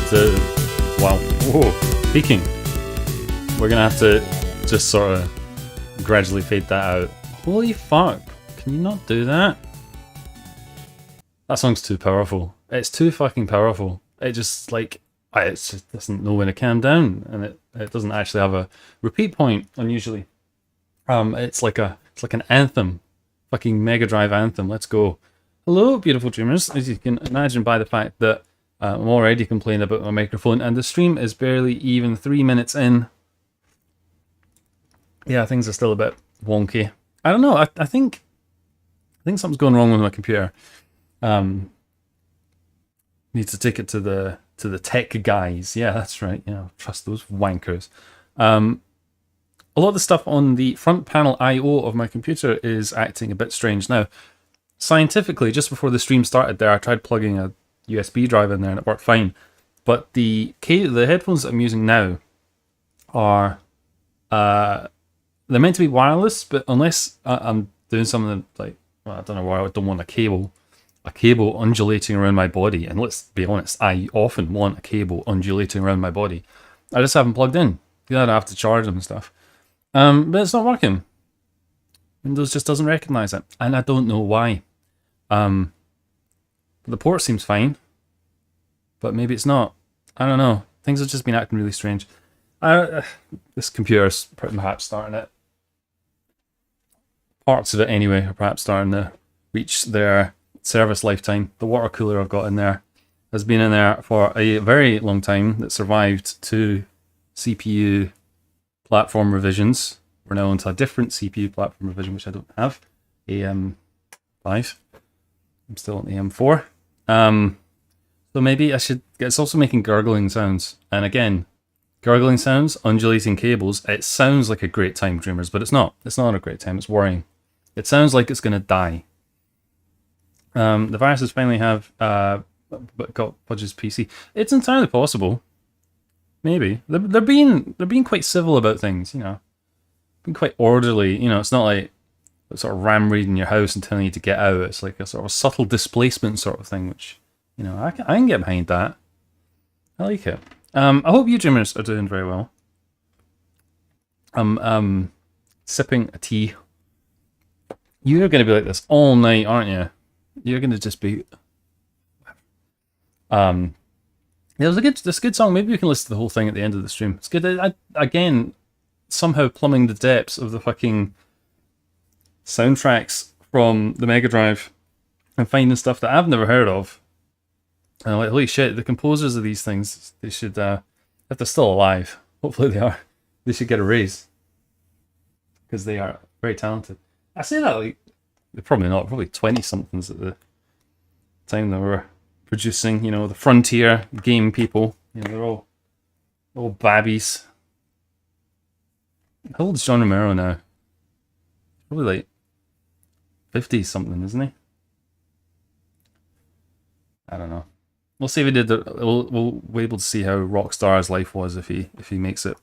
have to, wow, whoa, peaking. We're gonna have to just sort of gradually fade that out. Holy fuck, can you not do that? That song's too powerful. It's too fucking powerful. It just like, it just doesn't know when to calm down, and it doesn't actually have a repeat point unusually. It's like an anthem, fucking Mega Drive anthem. Let's go. Hello, beautiful dreamers. As you can imagine by the fact that I'm already complaining about my microphone, and the stream is barely even 3 minutes in. Yeah, things are still a bit wonky. I don't know. I think something's going wrong with my computer. Need to take it to the tech guys. Yeah, that's right. Yeah, trust those wankers. A lot of the stuff on the front panel I/O of my computer is acting a bit strange now. Scientifically, just before the stream started there, I tried plugging a USB drive in there and it worked fine. But the headphones that I'm using now are they're meant to be wireless, but unless I'm doing something like, well, I don't know why I don't want a cable undulating around my body. And let's be honest, I often want a cable undulating around my body. I just haven't plugged in. You know, I have to charge them and stuff. But it's not working. Windows just doesn't recognize it, and I don't know why. The port seems fine, but maybe it's not. I don't know. Things have just been acting really strange. This computer's perhaps starting it. Parts of it anyway are perhaps starting to reach their service lifetime. The water cooler I've got in there has been in there for a very long time. That survived 2 CPU platform revisions. We're now onto a different CPU platform revision, which I don't have. AM5. I'm still on AM4. So maybe I should... It's also making gurgling sounds. And again, gurgling sounds, undulating cables. It sounds like a great time, dreamers, but it's not. It's not a great time. It's worrying. It sounds like it's going to die. The viruses finally have got Pudge's PC. It's entirely possible. Maybe. They're being quite civil about things, you know. Being quite orderly, you know. It's not like sort of ram raiding your house and telling you to get out. It's like a sort of subtle displacement sort of thing, which, you know, I can get behind that. I like it. I hope you dreamers are doing very well. I'm sipping a tea. You're going to be like this all night, aren't you? You're going to just be... Yeah, it's a good song. Maybe we can listen to the whole thing at the end of the stream. It's good. Again, somehow plumbing the depths of the fucking soundtracks from the Mega Drive and finding stuff that I've never heard of. And I'm like, holy shit, the composers of these things, they should, if they're still alive, hopefully they are, they should get a raise. Because they are very talented. I say that like, they're probably not, probably 20-somethings at the time they were producing, you know, the Frontier game people. You know, they're all babbies. How old is John Romero now? Probably like 50-something, isn't he? I don't know. We'll see if he did. We'll be able to see how Rockstar's life was if he makes it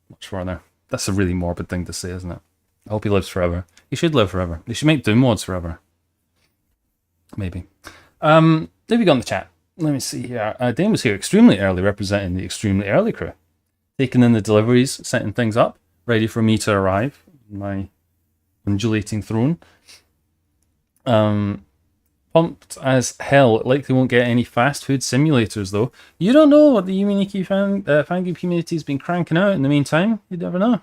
much further. That's a really morbid thing to say, isn't it? I hope he lives forever. He should live forever. They should make Doom mods forever. Maybe. There we go in the chat. Let me see here. Dane was here extremely early, representing the extremely early crew. Taking in the deliveries, setting things up, ready for me to arrive. My undulating throne. Pumped as hell. Likely won't get any fast food simulators though. You don't know what the Yume Nikki fan game community has been cranking out in the meantime. You never know.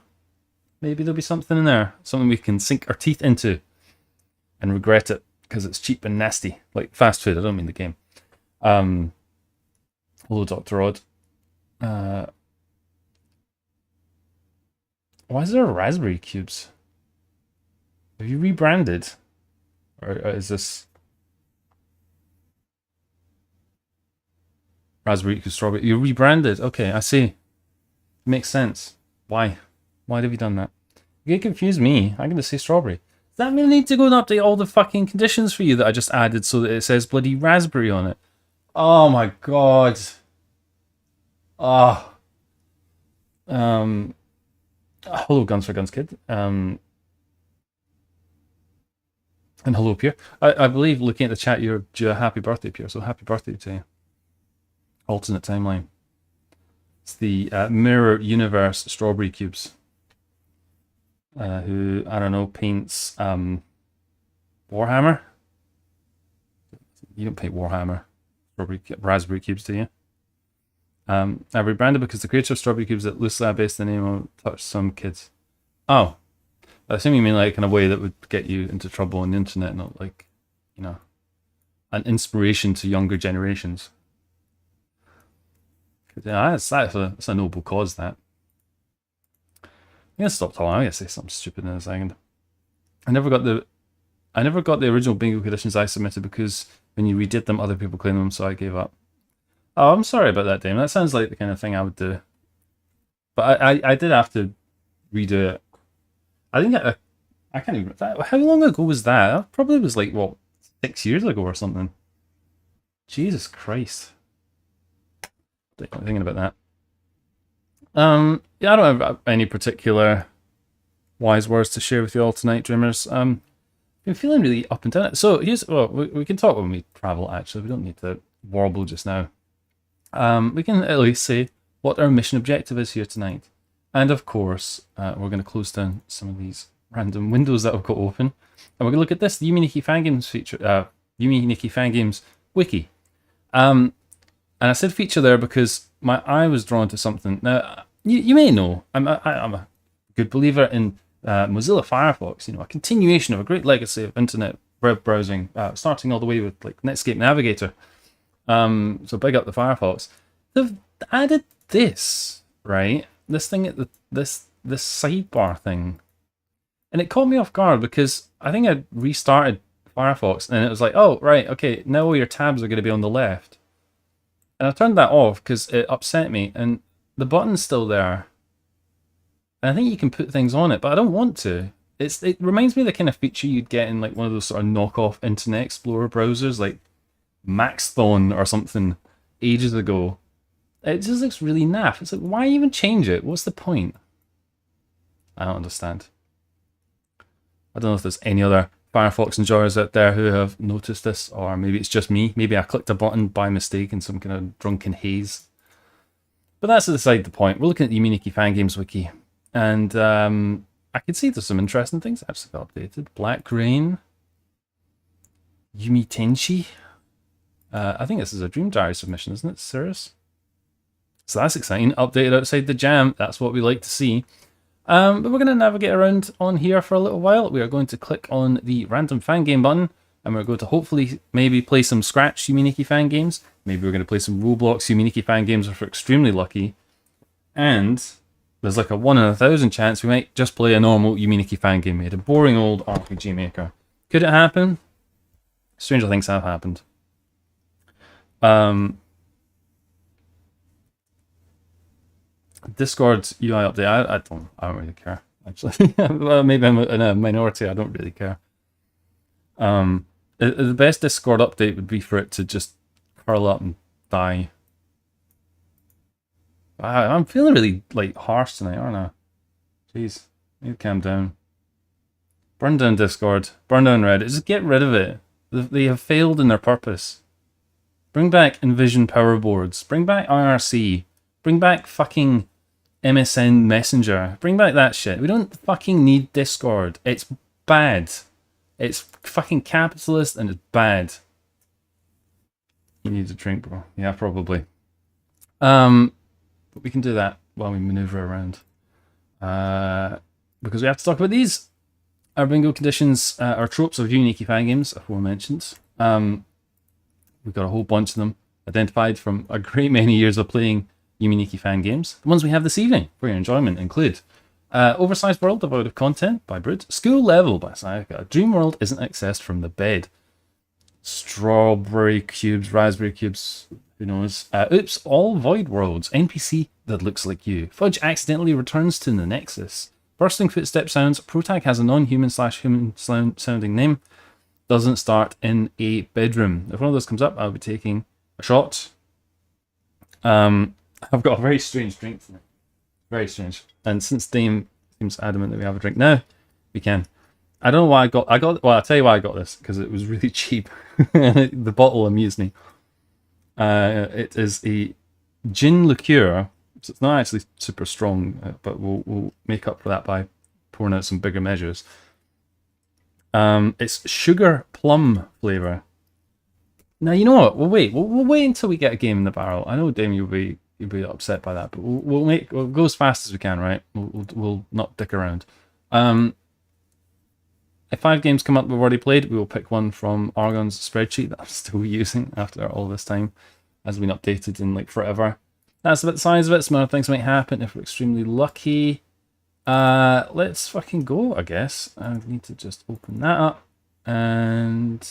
Maybe there'll be something in there. Something we can sink our teeth into and regret it because it's cheap and nasty. Like fast food, I don't mean the game. Hello, Dr. Odd. Why is there raspberry cubes? Have you rebranded? Or is this... Raspberry cube strawberry. You rebranded. Okay, I see. Makes sense. Why? Why have you done that? You confused me. I'm going to say strawberry. Does that mean I need to go and update all the fucking conditions for you that I just added so that it says bloody raspberry on it? Oh my god. Oh. Hello, Guns for Guns Kid. And hello, Pierre. I believe, looking at the chat, you're due a happy birthday, Pierre. So happy birthday to you. Alternate timeline. It's the Mirror Universe Strawberry Cubes. Who, I don't know, paints Warhammer. You don't paint Warhammer raspberry cubes, do you? I rebranded because the creator of strawberry cubes that loosely based the name on touched some kids. Oh, I assume you mean like in a way that would get you into trouble on the internet, not like, you know, an inspiration to younger generations. Yeah, that's a noble cause. That. I'm gonna stop talking. I'm gonna say something stupid in a second. I never got the original bingo conditions I submitted because when you redid them, other people claimed them, so I gave up. Oh, I'm sorry about that, Dame. That sounds like the kind of thing I would do. But I did have to redo it. I think I can't even. How long ago was that? That probably was like, what, 6 years ago or something. Jesus Christ. I'm thinking about that. Yeah, I don't have any particular wise words to share with you all tonight, Dreamers. Been feeling really up and down. So we can talk when we travel. Actually, we don't need to warble just now. We can at least say what our mission objective is here tonight, and of course, we're going to close down some of these random windows that I've got open, and we're going to look at this, the Yume Nikki fan games feature, Yume Nikki fan games wiki. And I said feature there because my eye was drawn to something. Now, you may know I'm a good believer in Mozilla Firefox. You know, a continuation of a great legacy of internet web browsing, starting all the way with like Netscape Navigator. So big up the Firefox. They've added this, right? This thing, this sidebar thing, and it caught me off guard because I think I restarted Firefox and it was like, oh right, okay, now all your tabs are going to be on the left. And I turned that off because it upset me, and the button's still there. And I think you can put things on it, but I don't want to. It reminds me of the kind of feature you'd get in like one of those sort of knockoff Internet Explorer browsers, like Maxthon or something ages ago. It just looks really naff. It's like, why even change it? What's the point? I don't understand. I don't know if there's any other Firefox enjoyers out there who have noticed this, or maybe it's just me. Maybe I clicked a button by mistake in some kind of drunken haze. But that's beside the point. We're looking at the Yume Nikki fan games wiki, and I can see there's some interesting things that actually got updated. Black Rain, Yumi Tenshi. I think this is a Dream Diary submission, isn't it? Serious? So that's exciting. Updated outside the jam. That's what we like to see. But we're going to navigate around on here for a little while. We are going to click on the random fan game button, and we're going to hopefully maybe play some Scratch Yume Nikki fan games. Maybe we're going to play some Roblox Yume Nikki fan games if we're extremely lucky. And there's like a 1 in 1,000 chance we might just play a normal Yume Nikki fan game made, a boring old RPG maker. Could it happen? Stranger things have happened. Discord UI update. I don't really care, actually. Well, maybe I'm in a minority. I don't really care. The best Discord update would be for it to just curl up and die. I'm feeling really like harsh tonight, aren't I? Jeez, need to calm down. Burn down Discord. Burn down Reddit. Just get rid of it. They have failed in their purpose. Bring back Envision Power Boards. Bring back IRC. Bring back fucking MSN Messenger. Bring back that shit. We don't fucking need Discord. It's bad. It's fucking capitalist and it's bad. You need a drink, bro. Yeah, probably. But we can do that while we maneuver around. Because we have to talk about these. Our bingo conditions are tropes of Yume Nikki fan games, aforementioned. We've got a whole bunch of them identified from a great many years of playing Yume Nikki fan games. The ones we have this evening for your enjoyment include Oversized World Devoid of Content by Brood, School Level by Sayaka, Dream World Isn't Accessed from the Bed, Strawberry Cubes, Raspberry Cubes, who knows, Oops, All Void Worlds, NPC That Looks Like You, Fudge Accidentally Returns to the Nexus, Bursting Footstep Sounds, Protag Has a Non-Human/Human Sounding Name, Doesn't Start in a Bedroom. If one of those comes up, I'll be taking a shot. I've got a very strange drink tonight. Very strange. And since Dame seems adamant that we have a drink now, we can. I don't know why well, I'll tell you why I got this, because it was really cheap. The bottle amused me. It is a gin liqueur, So it's not actually super strong, but we'll make up for that by pouring out some bigger measures. It's sugar plum flavor. Now you know what? We'll wait until we get a game in the barrel. I know, Dame, you'll be upset by that, but we'll go as fast as we can, right? We'll not dick around. If 5 games come up we've already played, we will pick one from Argon's spreadsheet that I'm still using after all this time. Has been updated in like forever. That's about the size of it. Some other things might happen if we're extremely lucky. Let's fucking go, I guess. I need to just open that up. And...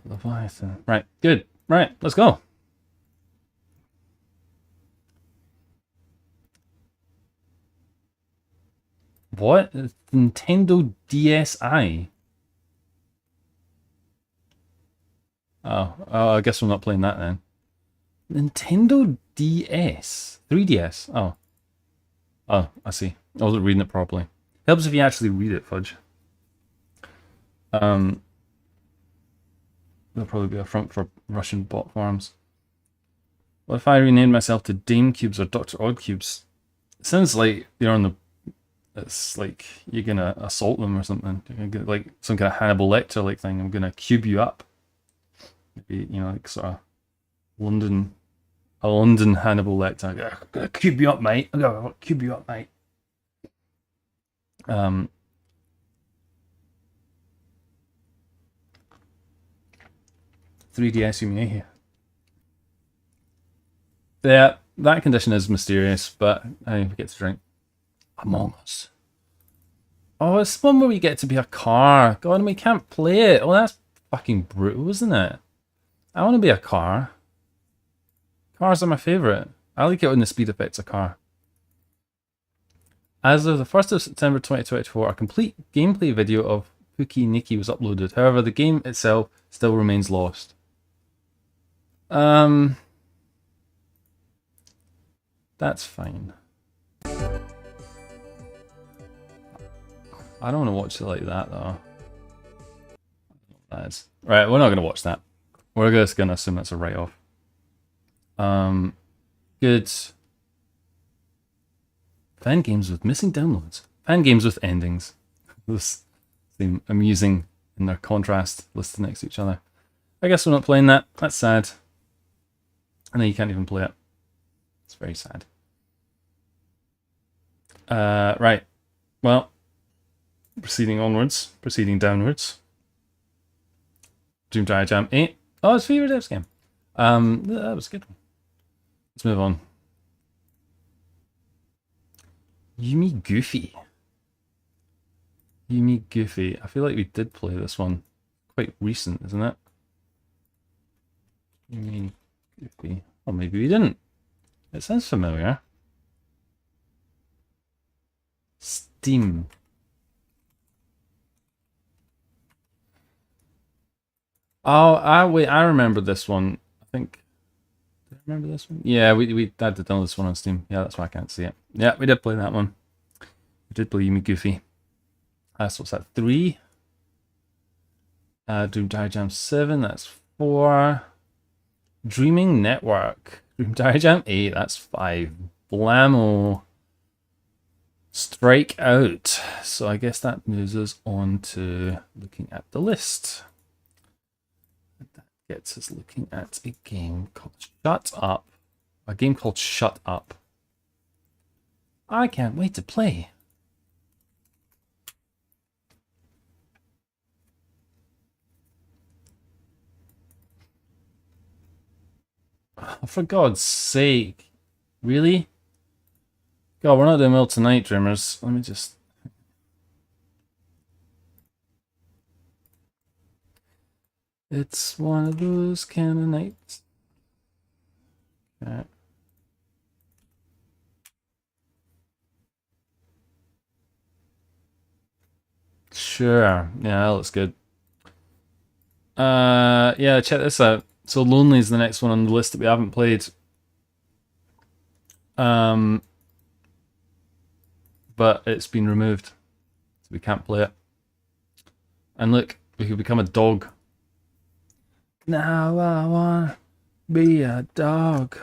Leviathan. Right, good. Right, let's go. What? Nintendo DSi? Oh, I guess we're not playing that then. Nintendo DS? 3DS? Oh. Oh, I see. I wasn't reading it properly. Helps if you actually read it, Fudge. There'll probably be a front for Russian bot farms. What if I renamed myself to Dame Cubes or Dr. Odd Cubes? It sounds like you're on the... It's like you're gonna assault them or something. You're gonna get like some kind of Hannibal Lecter like thing. I'm gonna cube you up. Maybe, you know, like sort of a London Hannibal Lecter. I'm gonna cube you up, mate. I'm gonna cube you up, mate. 3DS Yume Nikki. Yeah, that condition is mysterious, but I get to drink. Among Us. Oh, it's one where we get to be a car. God, and we can't play it. Oh, that's fucking brutal, isn't it? I want to be a car. Cars are my favourite. I like it when the speed affects a car. As of the 1st of September 2024, a complete gameplay video of Yume Nikki was uploaded. However, the game itself still remains lost. That's fine. I don't want to watch it like that, though. That's right, we're not going to watch that. We're just going to assume that's a write-off. Good. Fan games with missing downloads. Fan games with endings. Those seem amusing in their contrast, listed next to each other. I guess we're not playing that. That's sad. And then you can't even play it. It's very sad. Right. Well, proceeding onwards, proceeding downwards. Doom Diajam 8. Oh, it's Fever Devs game. That was a good one. Let's move on. Yume Goofy. Yume Goofy. I feel like we did play this one. Quite recent, isn't it? Yume Goofy. Or maybe we didn't. It sounds familiar. Steam. Oh, wait, I remember this one. I think... Did I remember this one? Yeah, we had to download this one on Steam. Yeah, that's why I can't see it. Yeah, we did play that one. We did play Yume Goofy. So what's that? 3. Doom Diajam 7, that's 4. Dreaming Network. Doom Diajam 8, that's 5. Blammo. Strike Out. So I guess that moves us on to looking at the list. That gets us looking at a game called Shut Up. A game called Shut Up. I can't wait to play. Oh, for God's sake. Really? God, we're not doing well tonight, Dreamers. Let me just... It's one of those kind of nights. Okay. Sure. Yeah, that looks good. Yeah, check this out. So Lonely is the next one on the list that we haven't played. But it's been removed. So we can't play it. And look, we could become a dog. Now I wanna Be a dog.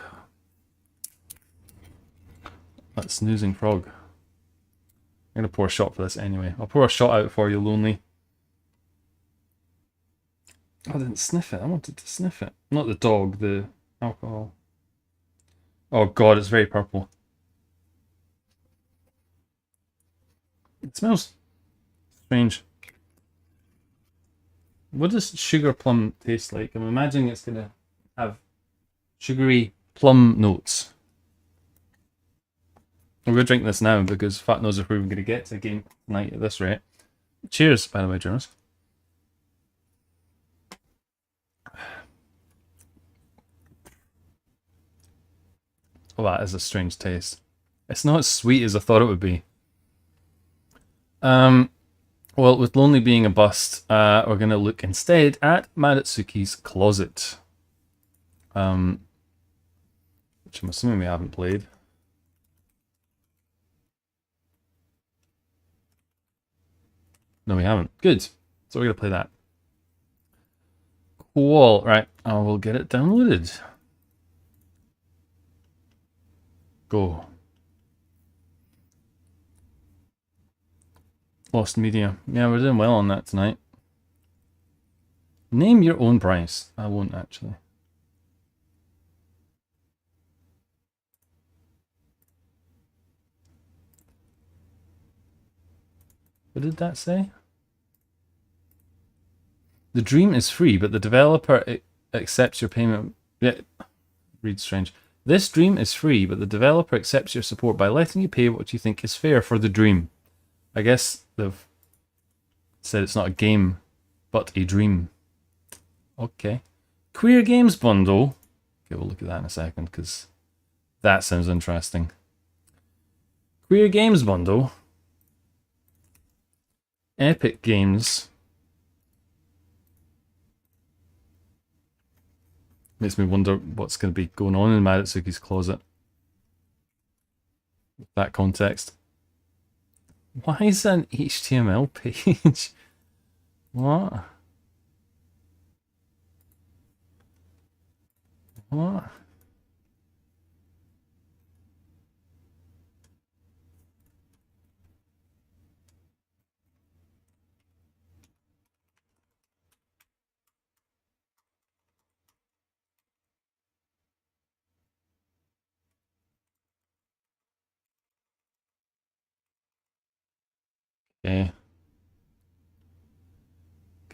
That snoozing frog. I'm gonna pour a shot for this anyway. I'll pour a shot out for you, Lonely. I didn't sniff it. I wanted to sniff it. Not the dog, the alcohol. Oh god, it's very purple. It smells strange. What does sugar plum taste like? I'm imagining it's gonna have sugary plum notes. I'm gonna drink this now because fuck knows if we're even gonna get to a game tonight at this rate. Cheers, by the way, Jonas. Oh, that is a strange taste. It's not as sweet as I thought it would be. Well, with Lonely being a bust, we're going to look instead at MADOTSUKI'S Closet. Which I'm assuming we haven't played. No, we haven't. Good. So we're going to play that. Cool. Right, I will get it downloaded. Go. Lost media. Yeah, we're doing well on that tonight. Name your own price. I won't actually. What did that say? The dream is free, but the developer accepts your payment. Yeah, reads strange. This dream is free, but the developer accepts your support by letting you pay what you think is fair for the dream. I guess they've said it's not a game, but a dream. Okay. Queer Games Bundle. Okay, we'll look at that in a second, because that sounds interesting. Queer Games Bundle. Epic Games. Makes me wonder what's going to be going on in MADOTSUKI'S Closet. With that context. Why is that an HTML page? What? What? Okay.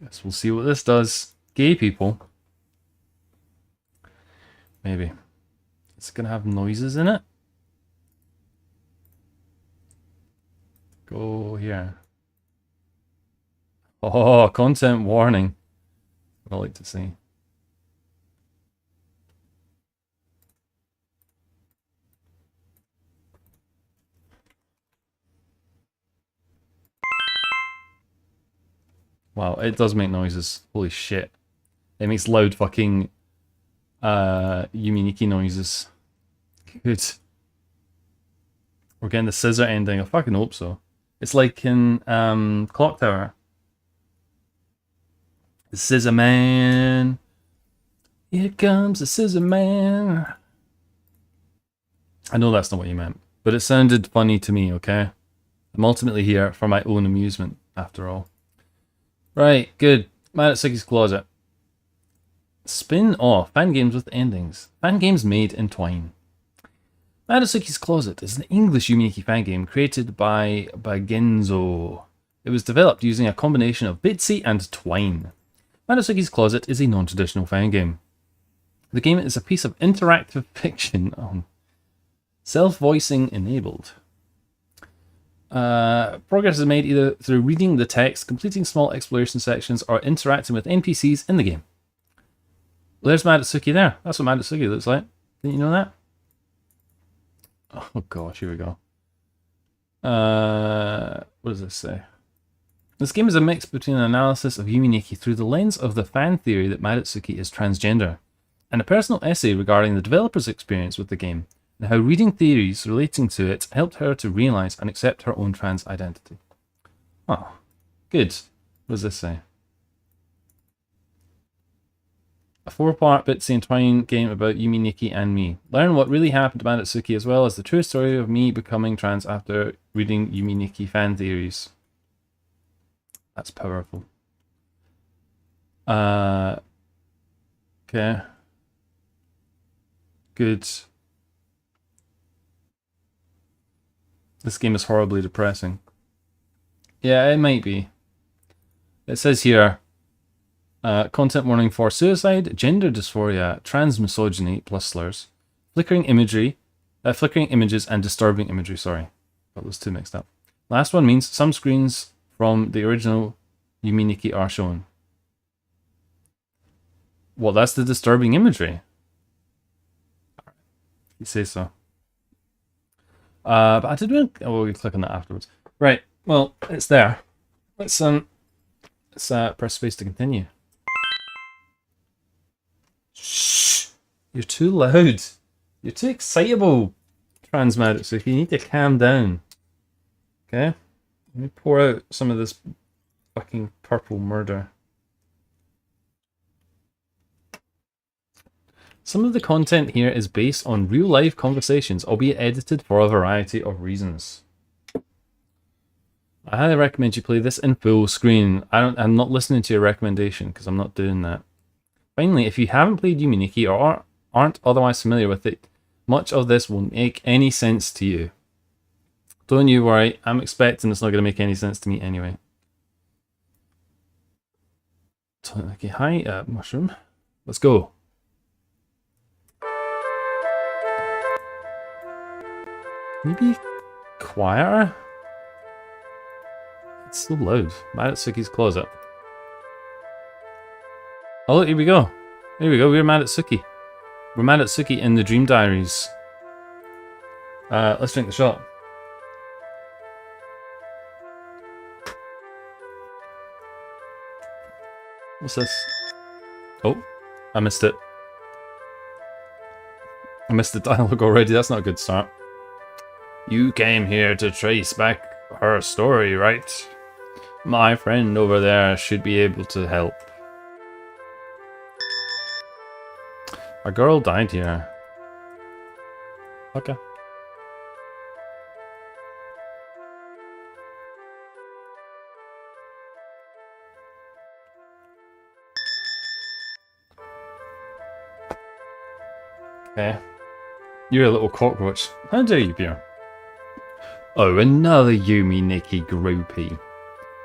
Guess we'll see what this does. Gay people. Maybe. It's gonna have noises in it. Go here. Oh, content warning. What I like to see. Wow, it does make noises. Holy shit. It makes loud fucking Yume Nikki noises. Good. We're getting the scissor ending. I fucking hope so. It's like in Clock Tower. The Scissor Man. Here comes the Scissor Man. I know that's not what you meant, but it sounded funny to me, okay? I'm ultimately here for my own amusement, after all. Right, good. MADOTSUKI'S Closet. Spin-off. Fan games with endings. Fan games made in twine. MADOTSUKI'S Closet is an English Yume Nikki fan game created by Bagenzo. It was developed using a combination of Bitsy and twine. MADOTSUKI'S Closet is a non-traditional fan game. The game is a piece of interactive fiction, self-voicing enabled. Progress is made either through reading the text, completing small exploration sections, or interacting with NPCs in the game. Well, there's MADOTSUKI there. That's what MADOTSUKI looks like. Didn't you know that? Oh gosh, here we go. What does this say? This game is a mix between an analysis of Yume Nikki through the lens of the fan theory that MADOTSUKI is transgender, and a personal essay regarding the developer's experience with the game, and how reading theories relating to it helped her to realize and accept her own trans identity. Oh, good. What does this say? A 4-part Bitsy and Twine game about Yume Nikki and me. Learn what really happened to Madotsuki as well as the true story of me becoming trans after reading Yume Nikki fan theories. That's powerful. Okay. Good. This game is horribly depressing. Yeah, it might be. It says here, content warning for suicide, gender dysphoria, trans misogyny plus slurs, flickering images, and disturbing imagery. Sorry, got those two mixed up. Last one means some screens from the original Yume Nikki are shown. Well, that's the disturbing imagery. You say so. But I did want. Oh, we'll click on that afterwards. Right. Well, it's there. Let's press space to continue. Shh! You're too loud. You're too excitable, trans Madotsuki. You need to calm down. Okay? Let me pour out some of this fucking purple murder. Some of the content here is based on real-life conversations, albeit edited for a variety of reasons. I highly recommend you play this in full screen. I'm not listening to your recommendation because I'm not doing that. Finally, if you haven't played Yume Nikki or aren't otherwise familiar with it, much of this won't make any sense to you. Don't you worry, I'm expecting it's not going to make any sense to me anyway. Okay, hi, Mushroom. Let's go. Maybe quieter? It's so loud. Madotsuki's Closet. Oh look, here we go. Here we go, we're Madotsuki. We're Madotsuki in the Dream Diaries. Let's drink the shot. What's this? Oh, I missed it. I missed the dialogue already, that's not a good start. You came here to trace back her story, right? My friend over there should be able to help. A girl died here. Okay. Okay. You're a little cockroach. How dare you, Pierre? Oh, another Yume Nikki groupie.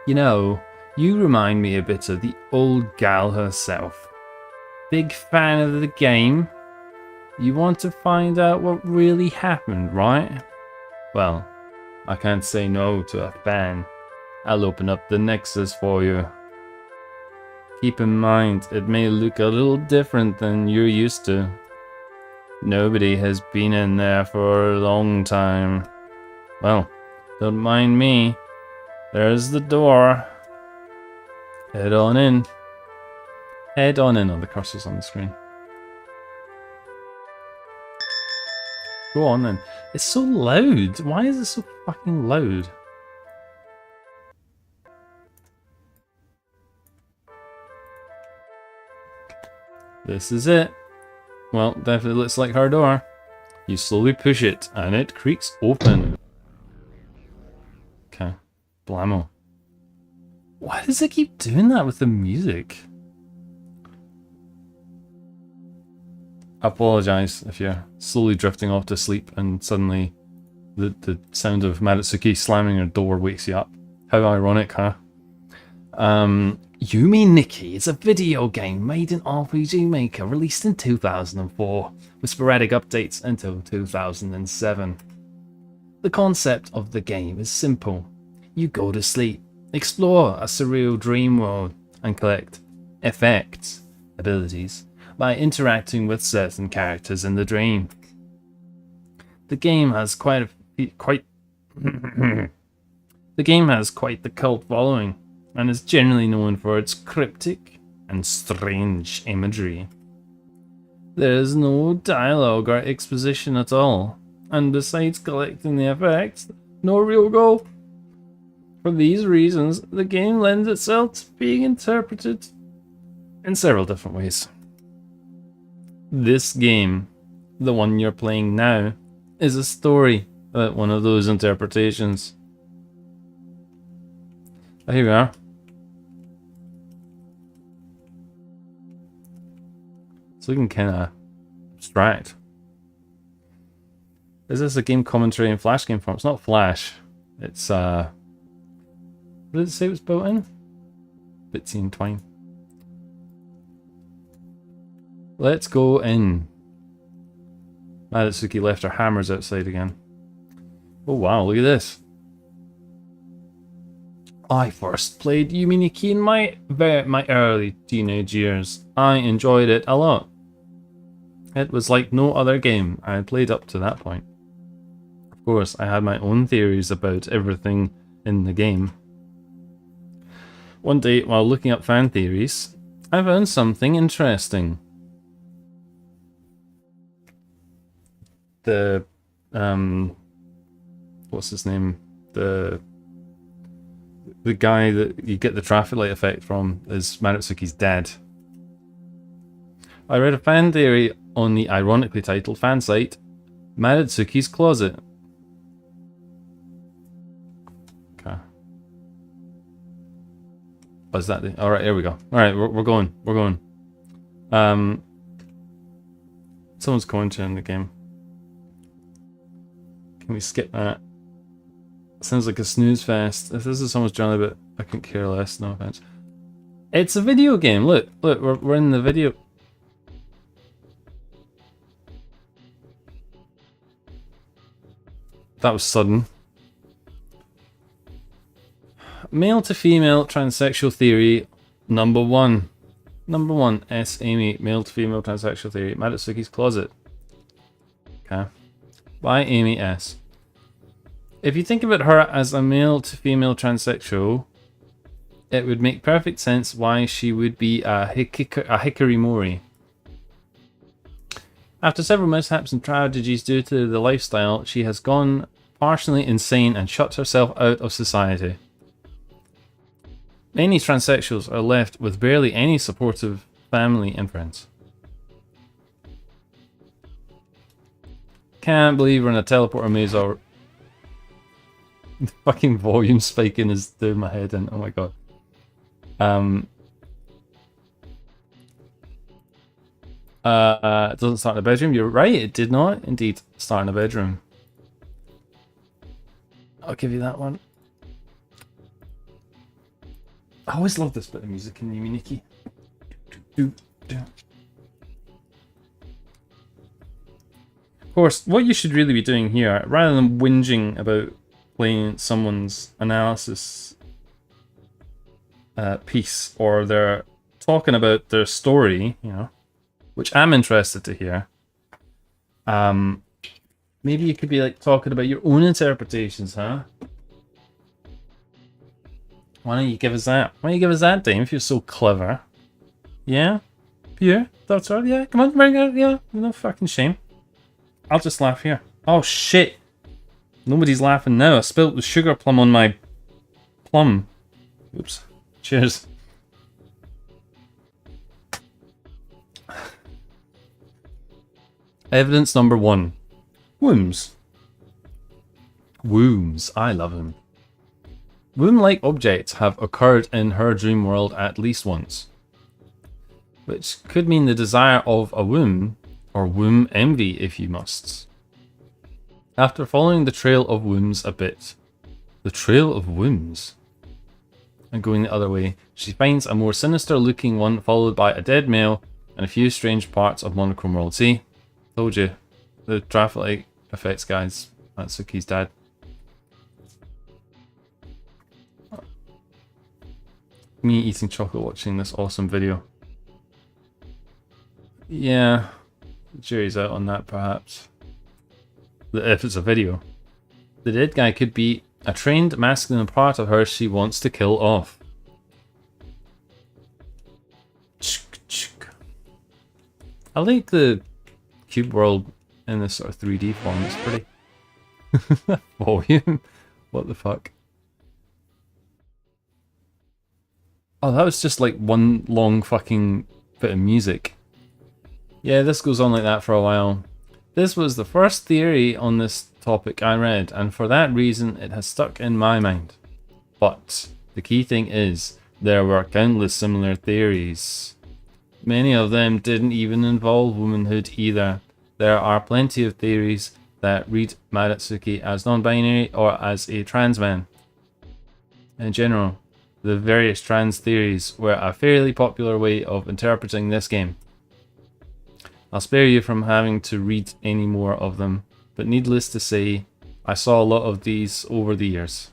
You know, you remind me a bit of the old gal herself. Big fan of the game? You want to find out what really happened, right? Well, I can't say no to a fan. I'll open up the Nexus for you. Keep in mind, it may look a little different than you're used to. Nobody has been in there for a long time. Well, don't mind me. There's the door. Head on in. Head on in. Oh, the cursor's on the screen. Go on then. It's so loud. Why is it so fucking loud? This is it. Well, definitely looks like her door. You slowly push it and it creaks open. Okay. Blammo. Why does it keep doing that with the music? I apologise if you're slowly drifting off to sleep and suddenly the sound of Madotsuki slamming her door wakes you up. How ironic, huh? Yume Nikki is a video game made in RPG Maker released in 2004 with sporadic updates until 2007. The concept of the game is simple. You go to sleep, explore a surreal dream world, and collect effects, abilities, by interacting with certain characters in the dream. The game has quite the cult following, and is generally known for its cryptic and strange imagery. There is no dialogue or exposition at all, and besides collecting the effects, no real goal. For these reasons, the game lends itself to being interpreted in several different ways. This game, the one you're playing now, is a story about one of those interpretations. Oh, here we are. It's looking kind of abstract. Is this a game commentary in Flash game form? It's not Flash. It's what did it say it was built in? Bitsy and Twine. Let's go in. Madotsuki left her hammers outside again. Oh wow, look at this. I first played Yume Nikki in my early teenage years. I enjoyed it a lot. It was like no other game I had played up to that point. Of course, I had my own theories about everything in the game. One day, while looking up fan theories, I found something interesting. The what's his name? The guy that you get the traffic light effect from is Madotsuki's dad. I read a fan theory on the ironically titled fan site, MADOTSUKI'S CLOSET. Okay. What's that? Alright, here we go. Alright, we're going. We're going. Someone's commenting in the game. Can we skip that? Sounds like a snooze fest. If this is someone's journal, but I couldn't care less, no offense. It's a video game. Look, we're in the video. That was sudden. Male to female transsexual theory, number one. Number one, S. Amy, male to female transsexual theory, Madotsuki's Closet. Okay. By Amy S. If you think about her as a male to female transsexual, it would make perfect sense why she would be a hikikomori. After several mishaps and tragedies due to the lifestyle, she has gone partially insane and shut herself out of society. Many transsexuals are left with barely any supportive family and friends. Can't believe we're in a teleporter maze already. The fucking volume spiking is doing my head in. Oh my god. It doesn't start in a bedroom. You're right, it did not indeed start in a bedroom. I'll give you that one. I always love this bit of music in Yume Nikki. Of course, what you should really be doing here, rather than whinging about playing someone's analysis piece, or they're talking about their story, you know, which I'm interested to hear. Maybe you could be like talking about your own interpretations, huh? Why don't you give us that? Why don't you give us that, Dame, if you're so clever? Yeah? Yeah? That's right, yeah? Come on, bring it, yeah? No fucking shame. I'll just laugh here. Oh shit! Nobody's laughing now. I spilled the sugar plum on my plum. Oops. Cheers. Evidence number one. Wombs. Wombs. I love him. Womb-like objects have occurred in her dream world at least once, which could mean the desire of a womb, or womb envy if you must. After following the trail of wombs a bit, the trail of wombs, and going the other way, she finds a more sinister looking one followed by a dead male and a few strange parts of monochrome world. See? Told you. The traffic light effects guys. Matsuki's dad. Me eating chocolate watching this awesome video. Yeah, the jury's out on that perhaps. If it's a video. The dead guy could be a trained masculine part of her she wants to kill off. I like the cube world in this sort of 3D form, it's pretty. Volume? What the fuck? Oh, that was just like one long fucking bit of music. Yeah, this goes on like that for a while. This was the first theory on this topic I read, and for that reason it has stuck in my mind. But the key thing is, there were countless similar theories. Many of them didn't even involve womanhood either. There are plenty of theories that read Madatsuki as non-binary or as a trans man. In general, the various trans theories were a fairly popular way of interpreting this game. I'll spare you from having to read any more of them, but needless to say, I saw a lot of these over the years.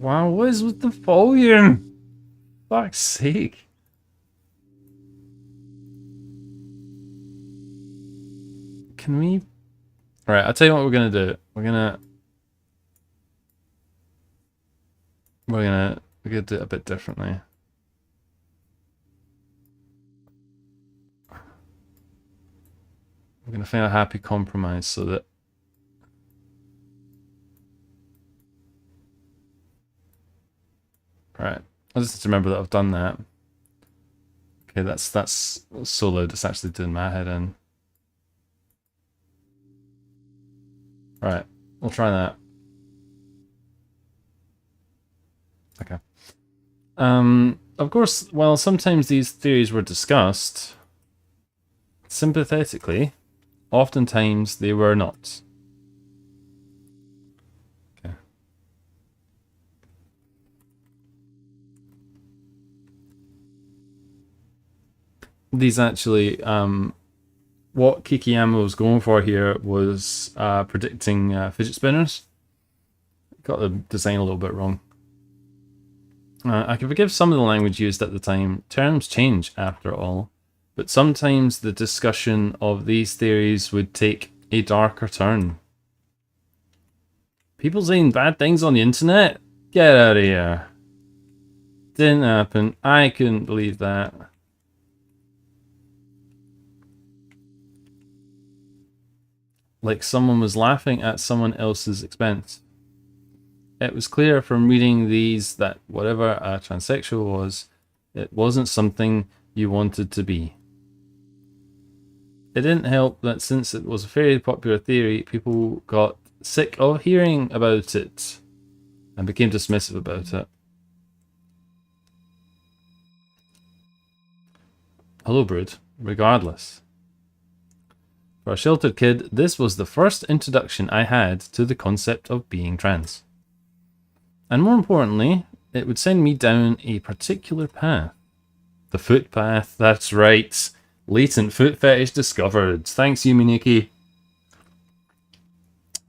Wow, what is with the volume? Fuck's sake. Can we... Alright, I'll tell you what we're gonna do. We're gonna do it a bit differently. We're gonna find a happy compromise so that right. I just have to remember that I've done that. Okay, that's so loud it's actually doing my head in. Alright, we'll try that. Okay. Of course, while sometimes these theories were discussed sympathetically, oftentimes they were not. Okay. These actually, what Kikiyama was going for here was predicting fidget spinners. Got the design a little bit wrong. I can forgive some of the language used at the time. Terms change, after all. But sometimes the discussion of these theories would take a darker turn. People saying bad things on the internet? Get out of here. Didn't happen. I couldn't believe that. Like someone was laughing at someone else's expense. It was clear from reading these that whatever a transsexual was, it wasn't something you wanted to be. It didn't help that since it was a fairly popular theory, people got sick of hearing about it and became dismissive about it. Hello, Brood. Regardless. For a sheltered kid, this was the first introduction I had to the concept of being trans. And more importantly, it would send me down a particular path. The footpath, that's right. Latent foot fetish discovered. Thanks, Yume Nikki.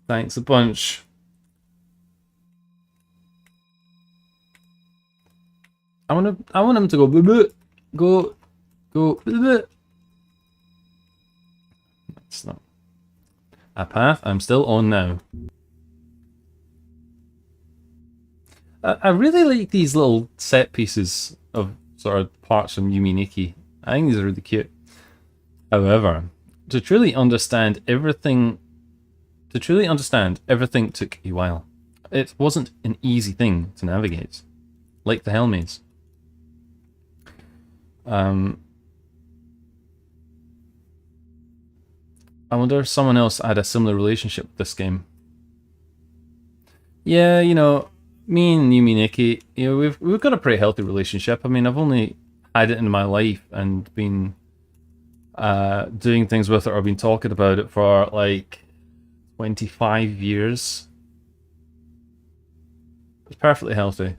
Thanks a bunch. I want him to go boo boo. Go boo boo. That's not a path I'm still on now. I really like these little set pieces of sort of parts from Yume Nikki. I think these are really cute. However, to truly understand everything took a while. It wasn't an easy thing to navigate, like the Hellmaids. I wonder if someone else had a similar relationship with this game. Yeah, you know, me and Yume Nikki, you know, we've got a pretty healthy relationship. I mean, I've only had it in my life and been doing things with it or been talking about it for like 25 years. It's perfectly healthy.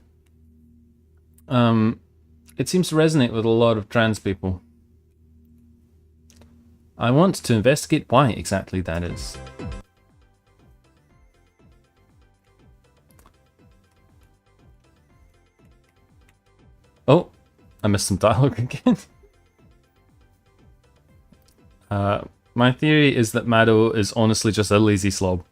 It seems to resonate with a lot of trans people. I want to investigate why exactly that is. Oh, I missed some dialogue again. My theory is that Mado is honestly just a lazy slob.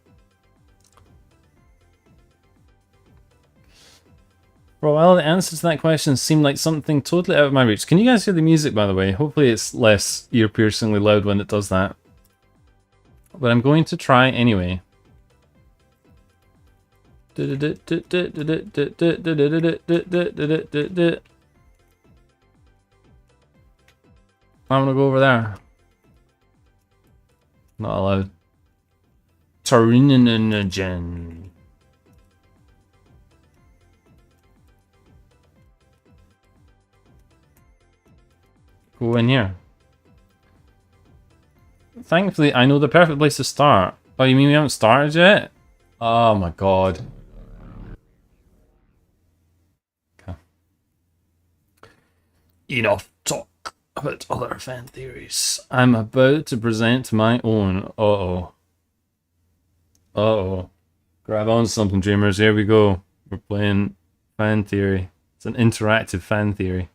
For a while, the answer to that question seemed like something totally out of my reach. Can you guys hear the music, by the way? Hopefully it's less ear-piercingly loud when it does that. But I'm going to try anyway. I'm gonna go over there. Not allowed. Tarininogen. Go in here. Thankfully, I know the perfect place to start. Oh, you mean we haven't started yet? Oh my god. Okay. Enough talk about other fan theories. I'm about to present my own. Uh-oh. Uh-oh. Grab on something, dreamers. Here we go. We're playing fan theory. It's an interactive fan theory.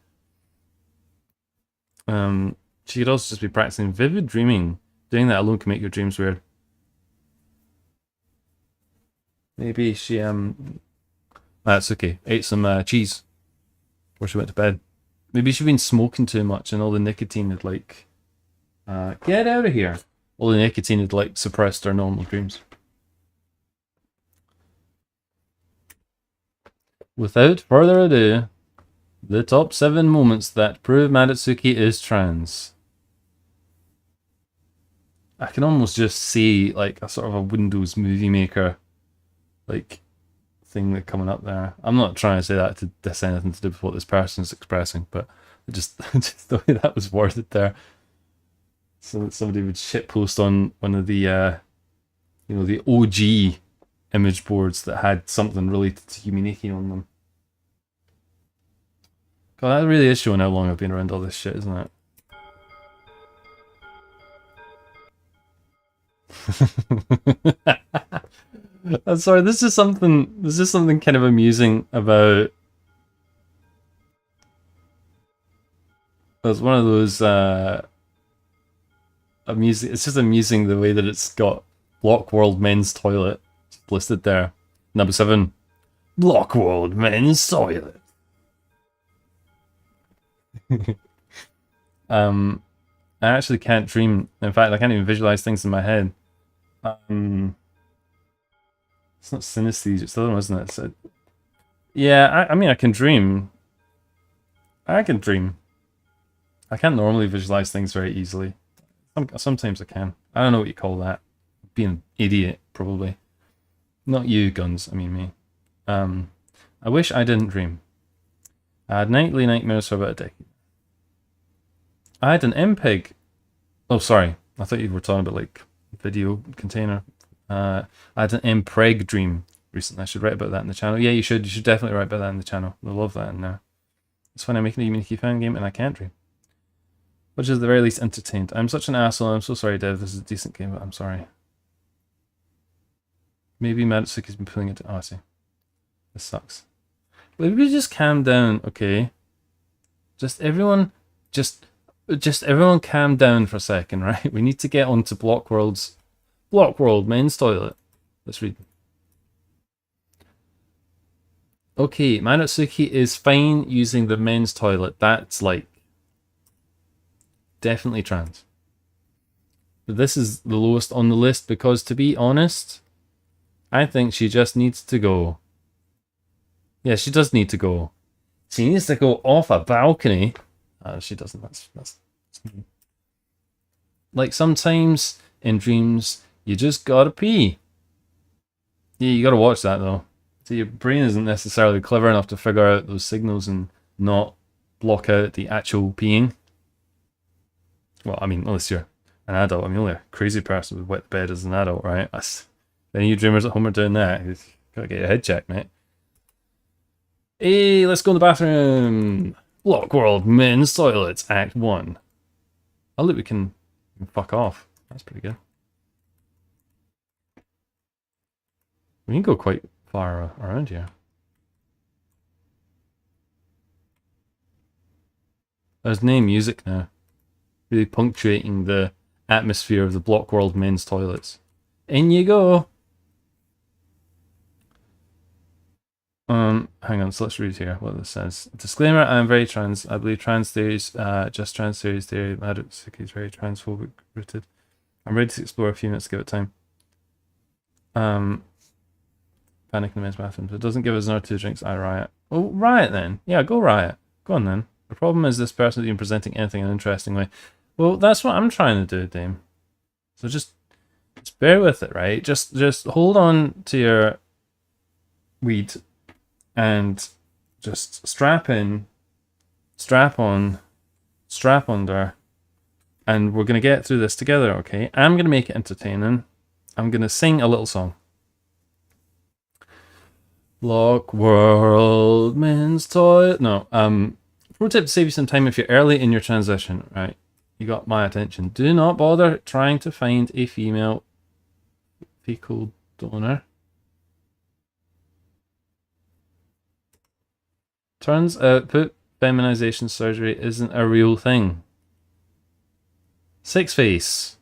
She could also just be practicing vivid dreaming. Doing that alone can make your dreams weird. Maybe she Matsuki ate some cheese before she went to bed. Maybe she'd been smoking too much and all the nicotine had like get out of here. All the nicotine had like suppressed her normal dreams. Without further ado, the top 7 moments that prove Madotsuki is trans. I can almost just see like a sort of a Windows Movie Maker like thing that coming up there. I'm not trying to say that to diss anything to do with what this person is expressing, but just the way that was worded there. So that somebody would shitpost on one of the you know, the OG image boards that had something related to Yume Nikki on them. God, that really is showing how long I've been around all this shit, isn't it? I'm sorry, this is something kind of amusing about. It's one of those amusing. It's just amusing the way that it's got Block World Men's Toilet listed there. Number 7, Block World Men's Toilet. I actually can't dream. In fact, I can't even visualize things in my head. It's not synesthesia, it's the other one, isn't it? So, yeah, I mean, I can dream. I can dream. I can't normally visualize things very easily. Sometimes I can. I don't know what you call that. Being an idiot, probably. Not you, Guns. I mean me. I wish I didn't dream. I had nightly nightmares for about a decade. I had an MPEG. Oh, sorry. I thought you were talking about like video container. I had an MPREG dream recently. I should write about that in the channel. Yeah, you should. You should definitely write about that in the channel. I love that in there. It's funny, I'm making a Yume Nikki fan game and I can't dream. Which is at the very least entertained. I'm such an asshole. I'm so sorry, Dev. This is a decent game, but I'm sorry. Maybe Madotsuki's been pulling it to... Oh, I see. This sucks. Maybe just calm down, okay? Just everyone calm down for a second, right? We need to get on to Block World Men's Toilet. Let's read. Okay, Madotsuki is fine using the men's toilet. That's like definitely trans. But this is the lowest on the list because, to be honest, I think she just needs to go. Yeah, she does need to go. She needs to go off a balcony. She doesn't. That's like sometimes in dreams you just gotta pee. Yeah, you gotta watch that though. So your brain isn't necessarily clever enough to figure out those signals and not block out the actual peeing. Well, I mean, unless you're an adult. I mean, only a crazy person would wet the bed as an adult, right? Any of you dreamers at home are doing that. You gotta get your head checked, mate. Hey, let's go in the bathroom. Block World Men's Toilets, Act 1. Oh, look, we can fuck off. That's pretty good. We can go quite far around here. There's no music now. Really punctuating the atmosphere of the Block World Men's Toilets. In you go! Hang on, so let's read here what this says. Disclaimer, I am very trans. I believe trans theories, just trans theories theory. Madotsuki is very transphobic rooted. I'm ready to explore a few minutes, give it time. Panic in the men's bathroom. It doesn't give us another 2 drinks. I riot. Oh, riot then. Yeah, go riot. Go on then. The problem is this person isn't even presenting anything in an interesting way. Well, that's what I'm trying to do, Dame. So just bear with it, right? Just hold on to your weed and just strap in, strap on, strap under, and we're going to get through this together, okay? I'm going to make it entertaining. I'm going to sing a little song. Block world, men's toilet. No, pro tip to save you some time if you're early in your transition, right? You got my attention. Do not bother trying to find a female fecal donor. Turns out poop feminization surgery isn't a real thing. Six face.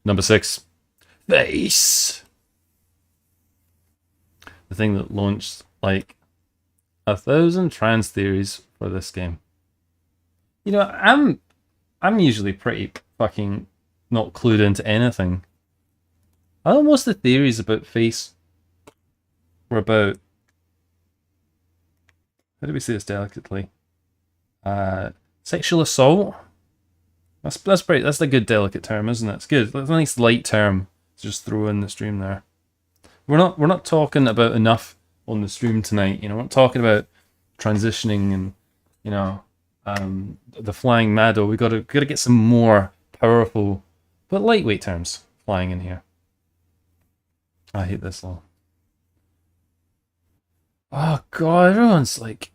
Number 6. Face. The thing that launched like 1,000 trans theories for this game. You know, I'm usually pretty fucking not clued into anything. I thought most of the theories about face were about, how do we say this delicately? Sexual assault. That's a good delicate term, isn't it? It's good. That's a nice light term to just throw in the stream there. We're not talking about enough on the stream tonight. You know, we're not talking about transitioning and, you know, the flying Mado. We gotta get some more powerful but lightweight terms flying in here. I hate this law. Oh god, everyone's like,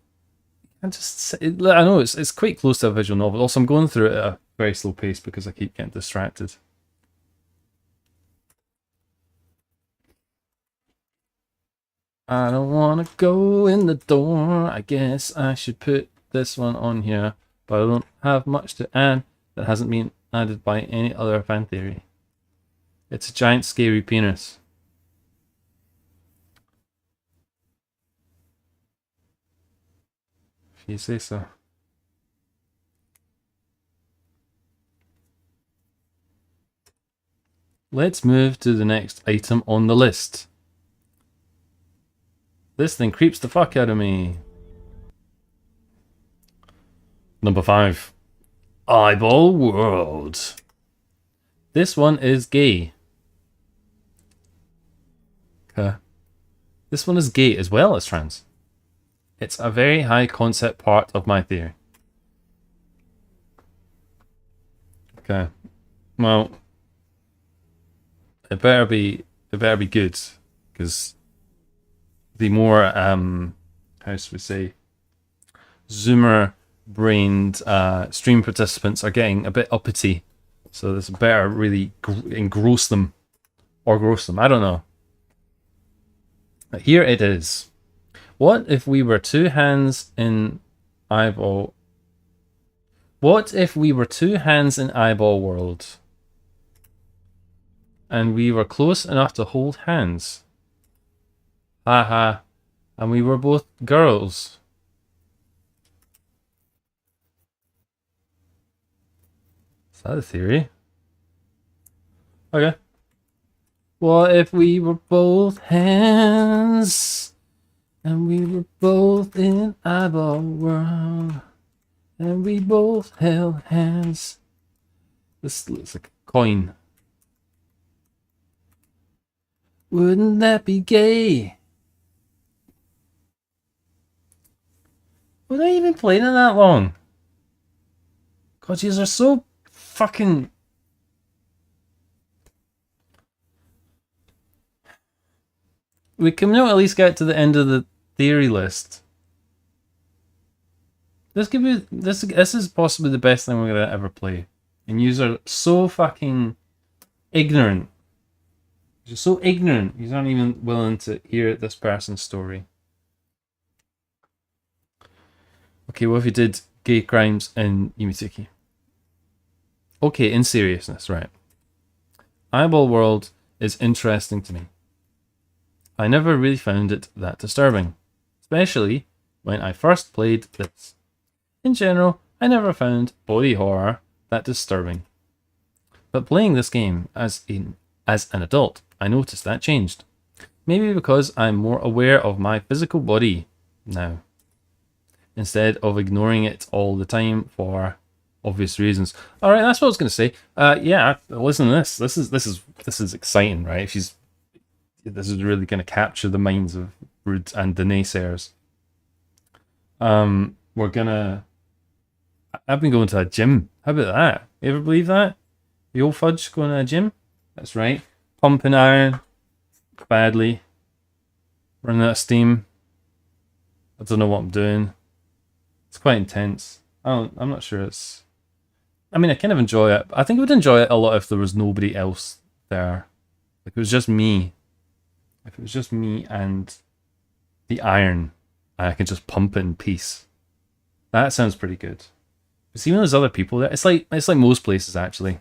I know it's quite close to a visual novel. Also, I'm going through it at a very slow pace because I keep getting distracted. I don't want to go in the door. I guess I should put this one on here, but I don't have much to add that hasn't been added by any other fan theory. It's a giant scary penis. If you say so. Let's move to the next item on the list. This thing creeps the fuck out of me. Number 5. Eyeball World. This one is gay. Okay. This one is gay as well as trans. It's a very high concept part of my theory. Okay. Well, it better be good, because the more how should we say, Zoomer brained stream participants are getting a bit uppity, so this better really engross them or gross them. I don't know. But here it is. What if we were 2 hands in eyeball? What if we were 2 hands in eyeball world, and we were close enough to hold hands? Haha. And we were both girls. Is that a theory? Okay. What if we were both hands, and we were both in eyeball world, and we both held hands? This looks like a coin. Wouldn't that be gay? What have I even played in that long? God, these are so fucking... We can now at least get to the end of the theory list. This could be... This is possibly the best thing we're gonna ever play. And yous are so fucking ignorant. You're so ignorant. You aren't even willing to hear this person's story. Okay, what if you did gay crimes in Yume Nikki? Okay, in seriousness, right. Eyeball World is interesting to me. I never really found it that disturbing, especially when I first played this. In general, I never found body horror that disturbing. But playing this game as an adult, I noticed that changed. Maybe because I'm more aware of my physical body now, instead of ignoring it all the time for obvious reasons. All right, that's what I was going to say. Yeah, listen to this. This is exciting, right? This is really going to capture the minds of Brood and the naysayers. We're gonna. I've been going to a gym. How about that? You ever believe that? The old fudge going to a gym? That's right. Pumping iron badly. Running out of steam. I don't know what I'm doing. It's quite intense. I'm not sure it's... I mean, I kind of enjoy it. I think I would enjoy it a lot if there was nobody else there. Like, it was just me. If it was just me and the iron, I can just pump it in peace. That sounds pretty good. But see, when there's other people there, it's like most places, actually.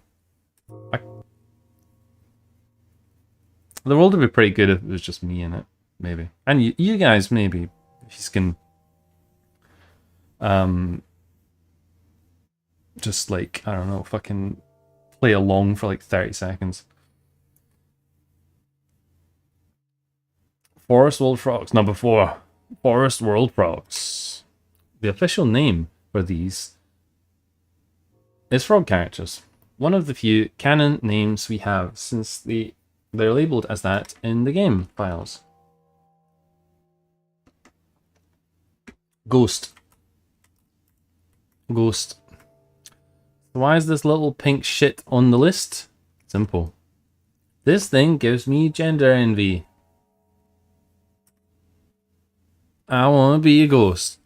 The world would be pretty good if it was just me in it, maybe. And you guys, maybe, if you can... just like, I don't know, fucking play along for like 30 seconds. Forest World Frogs, number 4. Forest World Frogs. The official name for these is frog characters. One of the few canon names we have, since they're labelled as that in the game files. Ghost. Ghost. Why is this little pink shit on the list? Simple. This thing gives me gender envy. I want to be a ghost.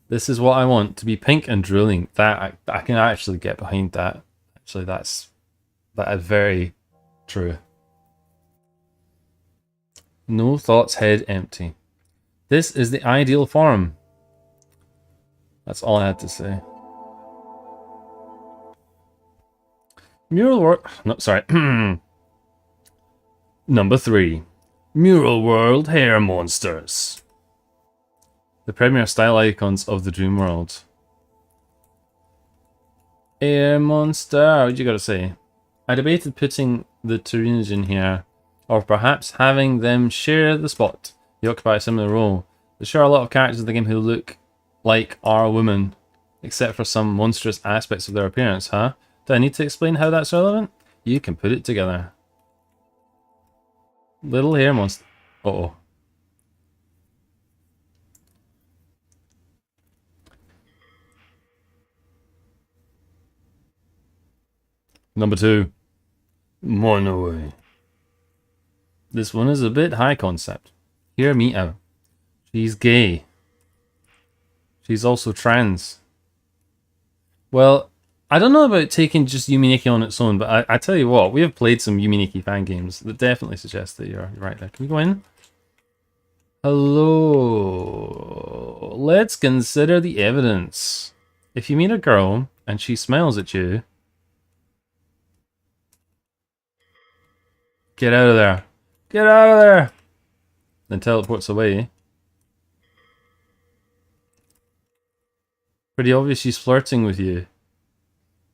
This is what I want, to be pink and drooling. That I can actually get behind that. Actually, that is very true. No thoughts, head empty. This is the ideal form. That's all I had to say. Mural World... No, sorry. Number 3. Mural World Hair Monsters. The premier style icons of the Dream World. Hair Monster, what you gotta say? I debated putting the Turinage in here, or perhaps having them share the spot. They occupy a similar role. There's sure a lot of characters in the game who look like are women, except for some monstrous aspects of their appearance, huh? Do I need to explain how that's relevant? You can put it together. Little hair monster. Uh-oh. Number 2. Monoe. This one is a bit high concept. Hear me out. She's gay. She's also trans. Well, I don't know about taking just Yume Nikki on its own, but I tell you what, we have played some Yume Nikki fan games that definitely suggest that you're right there. Can we go in? Hello. Let's consider the evidence. If you meet a girl and she smiles at you, get out of there. Get out of there! Then teleports away. Pretty obvious she's flirting with you.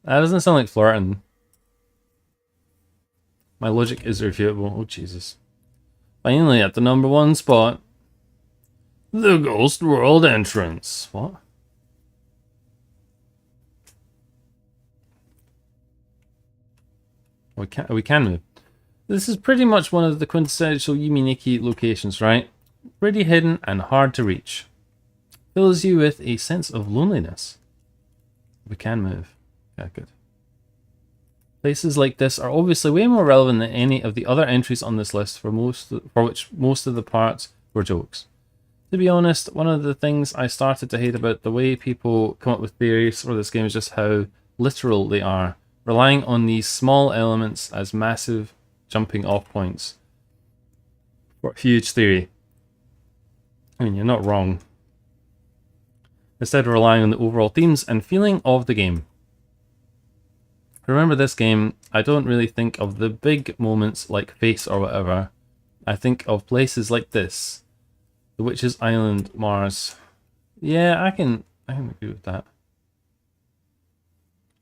That doesn't sound like flirting. My logic is irrefutable. Oh, Jesus. Finally, at the number 1 spot. The Ghost World entrance. What? We can move. This is pretty much one of the quintessential Yume Nikki locations, right? Pretty hidden and hard to reach. Fills you with a sense of loneliness. We can move. Yeah, good. Places like this are obviously way more relevant than any of the other entries on this list, for which most of the parts were jokes. To be honest, one of the things I started to hate about the way people come up with theories for this game is just how literal they are, relying on these small elements as massive jumping off points for a huge theory. I mean, you're not wrong. Instead of relying on the overall themes and feeling of the game. Remember this game, I don't really think of the big moments like Face or whatever. I think of places like this. The Witch's Island, Mars. Yeah, I can agree with that.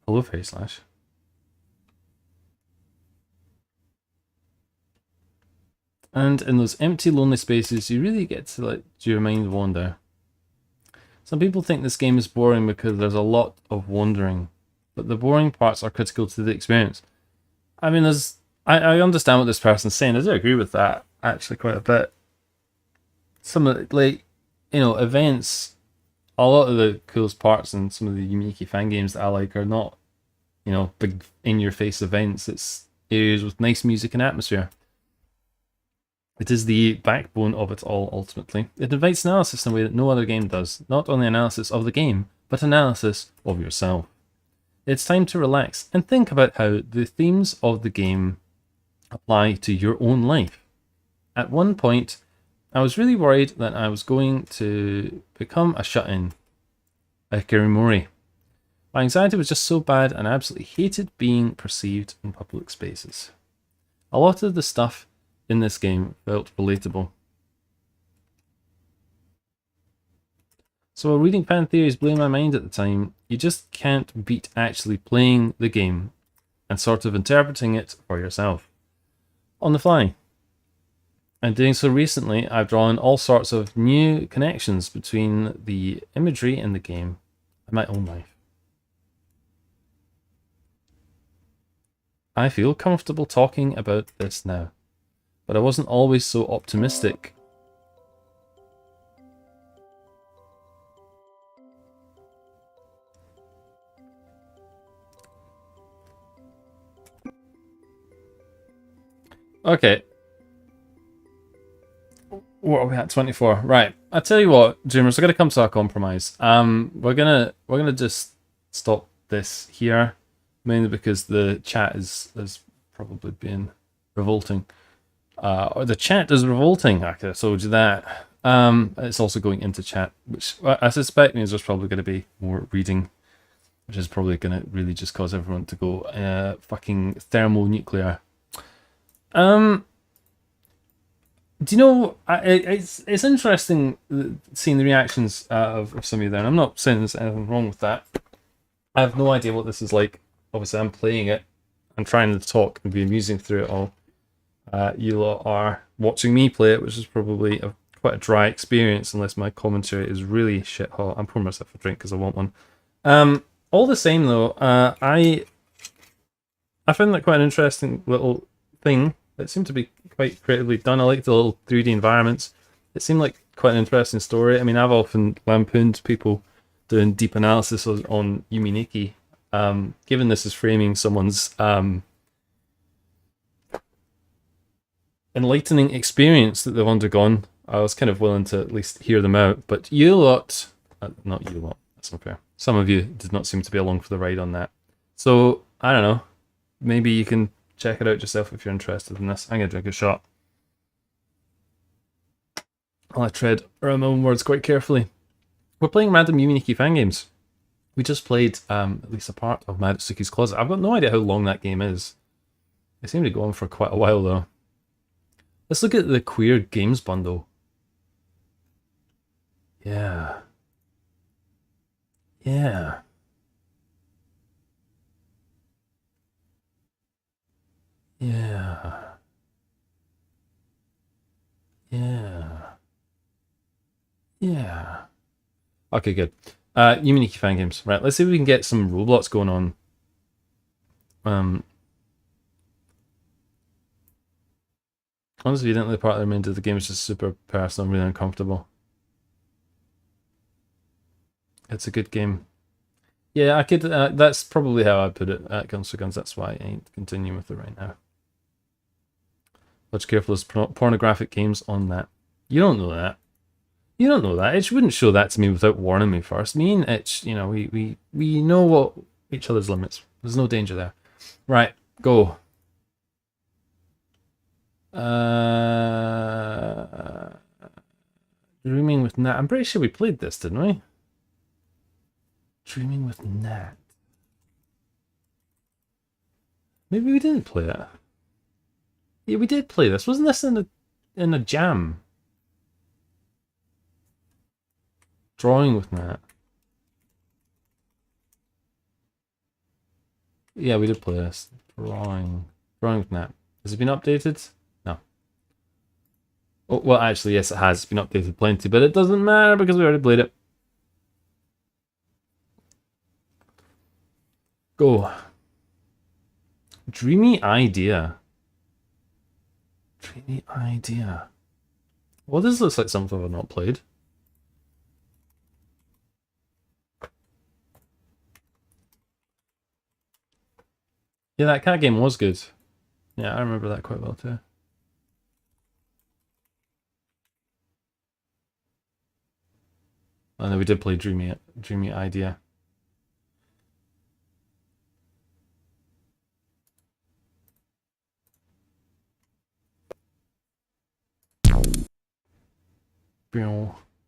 Hello, Facelash. And in those empty, lonely spaces, you really get to let your mind wander. Some people think this game is boring because there's a lot of wandering, but the boring parts are critical to the experience. I mean, I understand what this person's saying. I do agree with that, actually, quite a bit. Some of the, like, you know, events, a lot of the coolest parts in some of the Yume Nikki fan games that I like are not, you know, big in-your-face events. It's areas with nice music and atmosphere. It is the backbone of it all, ultimately. It invites analysis in a way that no other game does. Not only analysis of the game, but analysis of yourself. It's time to relax and think about how the themes of the game apply to your own life. At one point, I was really worried that I was going to become a shut-in, a Kirimori. My anxiety was just so bad and I absolutely hated being perceived in public spaces. A lot of the stuff in this game felt relatable. So while reading fan theories blew my mind at the time, you just can't beat actually playing the game and sort of interpreting it for yourself. On the fly. And doing so recently, I've drawn all sorts of new connections between the imagery in the game and my own life. I feel comfortable talking about this now, but I wasn't always so optimistic. Okay. What are we at? 24. Right. I tell you what, Dreamers, we're gonna come to a compromise. We're gonna just stop this here, mainly because the chat is probably been revolting. Or the chat is revolting. I could have told you that. It's also going into chat, which I suspect means there's probably going to be more reading, which is probably going to really just cause everyone to go fucking thermonuclear. Do you know? It's interesting seeing the reactions of some of you there. And I'm not saying there's anything wrong with that. I have no idea what this is like. Obviously, I'm playing it. I'm trying to talk and be amusing through it all. You lot are watching me play it, which is probably quite a dry experience unless my commentary is really shit hot. I'm pouring myself a drink because I want one. All the same though, I found that quite an interesting little thing. It seemed to be quite creatively done. I like the little 3D environments. It seemed like quite an interesting story. I mean, I've often lampooned people doing deep analysis on Yume Nikki. Given this is framing someone's enlightening experience that they've undergone, I was kind of willing to at least hear them out. But you lot, not you lot, that's unfair. Some of you did not seem to be along for the ride on that. So, I don't know. Maybe you can check it out yourself if you're interested in this. I'm going to drink a shot. I'll tread around my own words quite carefully. We're playing random Yume Nikki fan games. We just played at least a part of MADOTSUKI'S CLOSET. I've got no idea how long that game is. It seemed to go on for quite a while though. Let's look at the queer games bundle. Yeah. Yeah. Yeah. Yeah. Yeah. Okay, good. Yume Nikki fan games. Right, let's see if we can get some Roblox going on. Honestly, evidently part of the remainder of the game is just super personal and really uncomfortable. It's a good game. Yeah, I could. That's probably how I put it at Guns for Guns. That's why I ain't continuing with it right now. Watch careful as pornographic games on that. You don't know that. You don't know that. Itch wouldn't show that to me without warning me first. Me and Itch, you know, we know what each other's limits. There's no danger there. Right, go. Dreaming with Nat. I'm pretty sure we played this, didn't we? Dreaming with Nat. Maybe we didn't play it. Yeah, we did play this. Wasn't this in a jam? Drawing with Nat. Yeah, we did play this. Drawing with Nat. Has it been updated? No. Oh, well, actually, yes, it has. It's been updated plenty, but it doesn't matter because we already played it. Go. Dreamy idea. Dreamy idea. Well, this looks like something I've not played. Yeah, that cat game was good. Yeah, I remember that quite well too. I know we did play Dreamy Idea.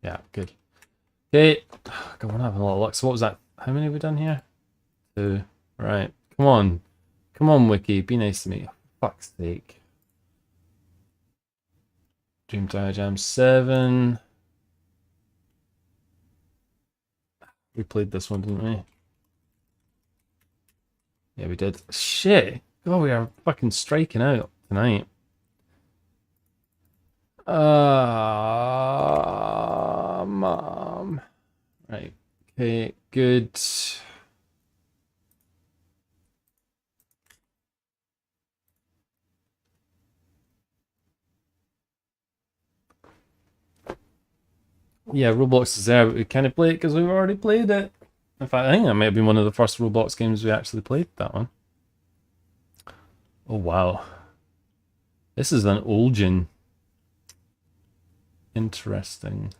Yeah, good. Okay, God, we're not having a lot of luck. So what was that? How many have we done here? 2. Right, come on. Come on, Wiki, be nice to me. For fuck's sake. Dream Tower Jam 7. We played this one, didn't we? Yeah, we did. Shit. God, we are fucking striking out tonight. Mom. Right. Okay, good. Yeah, Roblox is there, but we can't play it because we've already played it. In fact, I think that might have been one of the first Roblox games we actually played, that one. Oh, wow. This is an old gen. Interesting.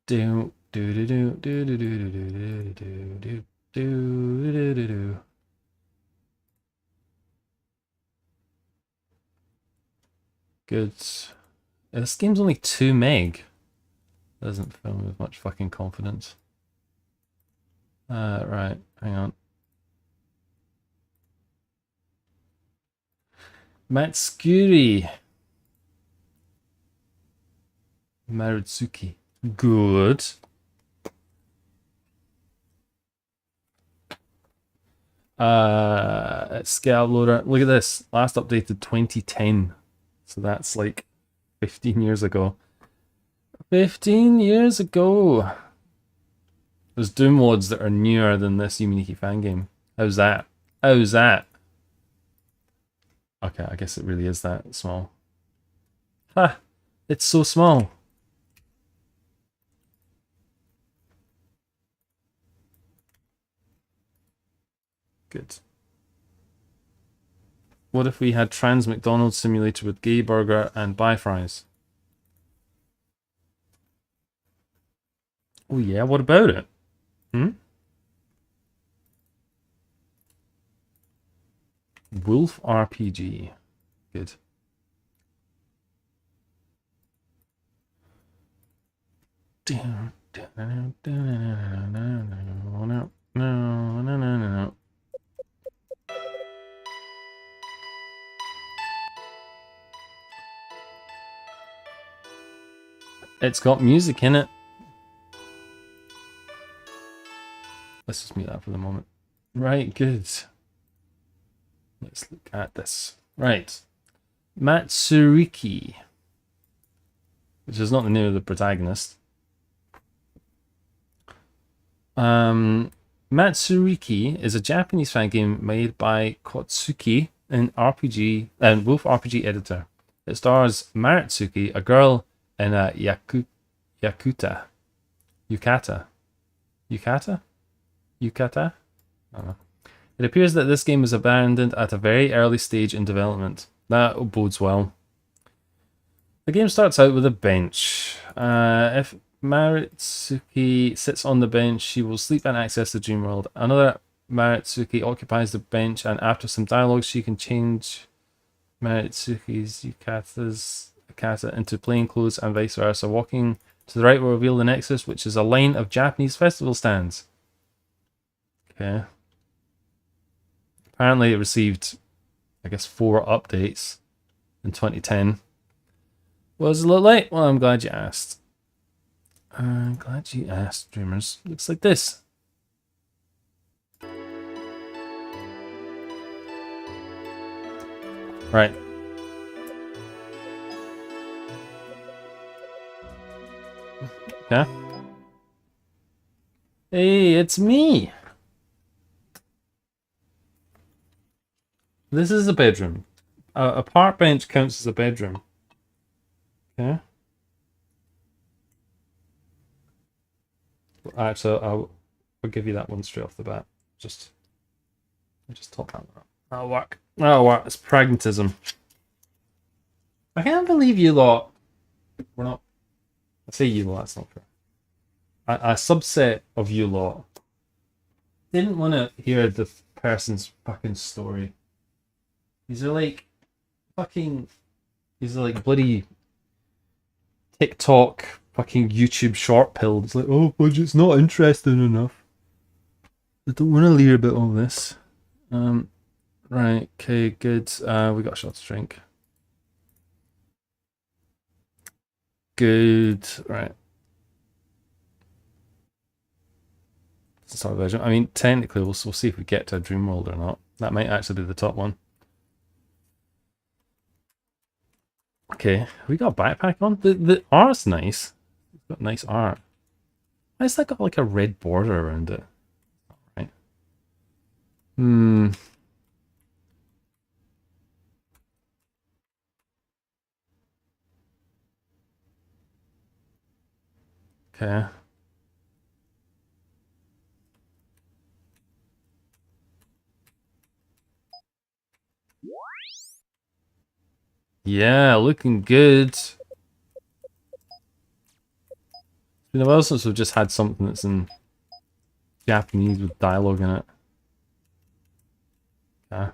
Do do do do do do do do do do do do do. Good. This game's only 2 meg. Doesn't fill me with much fucking confidence. Right, hang on. Matsuri. Marutsuki. Good. Scale loader. Look at this. Last updated 2010. So that's like 15 years ago. 15 years ago. There's Doom mods that are newer than this Yume Nikki fan game. How's that? How's that? Okay, I guess it really is that small. Ha! It's so small. Good. What if we had Trans McDonald's Simulator with gay burger and buy fries? Oh yeah, what about it? Wolf RPG. Good. It's got music in it. Let's just mute that for the moment. Right, good. Let's look at this. Right. MATSURIKKI, which is not the name of the protagonist. MATSURIKKI is a Japanese fan game made by Kotsuki, an RPG and Wolf RPG editor. It stars Maritsuki, a girl in a yukata. I don't know. It appears that this game was abandoned at a very early stage in development. That bodes well. The game starts out with a bench. If Maritsuki sits on the bench, she will sleep and access the dream world. Another Maritsuki occupies the bench, and after some dialogue, she can change Maritsuki's yukata into plain clothes and vice versa. Walking to the right will reveal the Nexus, which is a line of Japanese festival stands. Okay. Apparently it received, I guess, 4 updates in 2010. What does it look like? Well, I'm glad you asked. I'm glad you asked, dreamers. Looks like this. Right. Okay. Hey, it's me. This is a bedroom. A park bench counts as a bedroom. Okay. Actually, I'll give you that one straight off the bat. Just top that one up. That'll work. That'll work. It's pragmatism. I can't believe you lot. We're not. I say you lot. That's not fair. A subset of you lot didn't want to hear the person's fucking story. These are like fucking. These are like bloody TikTok, fucking YouTube short pill. It's like, oh, budget's not interesting enough. I don't want to hear about all this. Right. Okay. Good. We got a shot to drink. Good. Right. Start version. I mean, technically, we'll see if we get to a dream world or not. That might actually be the top one. Okay, we got a backpack on. The art's nice. It's got nice art. Why has that got like a red border around it? Right. Okay. Yeah, looking good. It's been a while since we've just had something that's in Japanese with dialogue in it. Okay.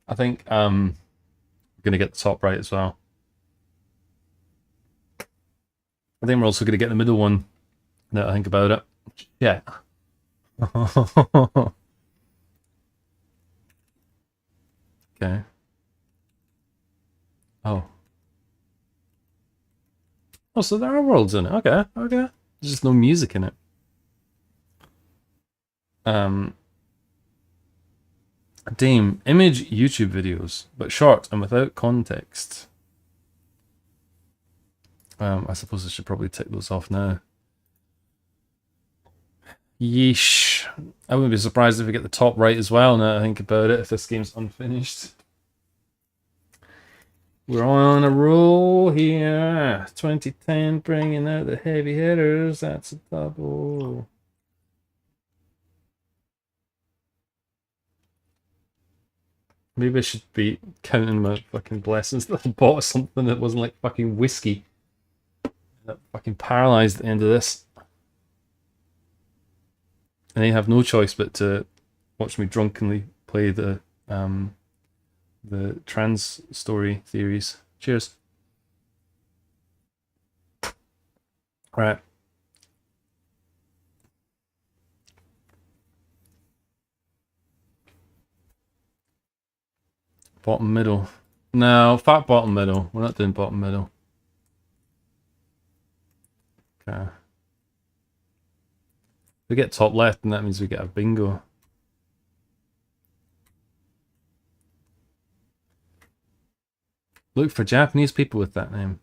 I think we're gonna get the top right as well. I think we're also gonna get the middle one. Now I think about it. Yeah. Okay. Oh. Oh, so there are worlds in it. Okay, okay. There's just no music in it. Dame, image YouTube videos, but short and without context. I suppose I should probably tick those off now. Yeesh. I wouldn't be surprised if we get the top right as well now that I think about it, if this game's unfinished. We're on a roll here. 2010 bringing out the heavy hitters. That's a double. Maybe I should be counting my fucking blessings that I bought something that wasn't like fucking whiskey. That fucking paralyzed at the end of this. And they have no choice but to watch me drunkenly play the trans story theories. Cheers. Right. Bottom middle. No, fat bottom middle. We're not doing bottom middle. Okay. We get top left, and that means we get a bingo. Look for Japanese people with that name.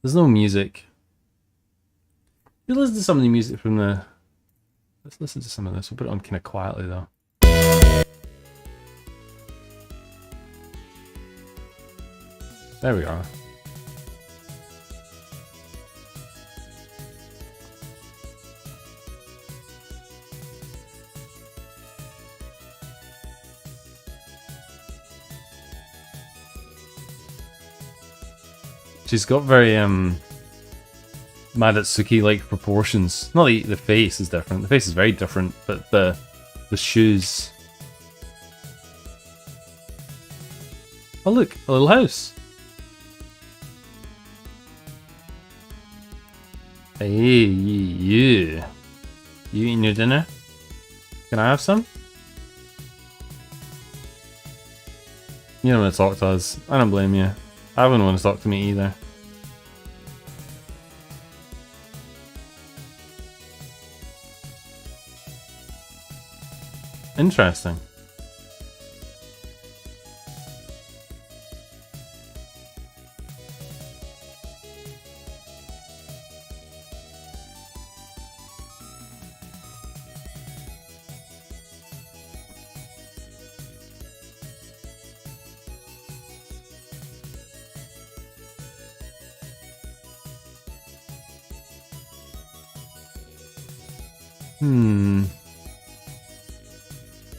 There's no music. You listen to some of the music from the... Let's listen to some of this. We'll put it on kind of quietly, though. There we are. She's got very Madatsuki-like proportions. Not the face is different. The face is very different, but the shoes. Oh look, a little house. Hey, you. You eating your dinner? Can I have some? You don't want to talk to us. I don't blame you. I wouldn't want to talk to me either. Interesting.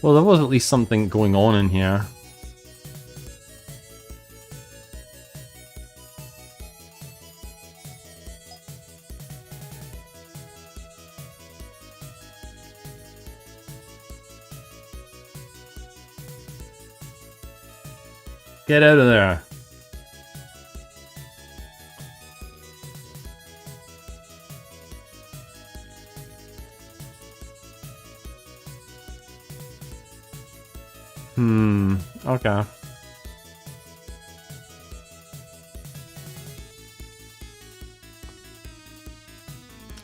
Well, there was at least something going on in here. Get out of there. Okay.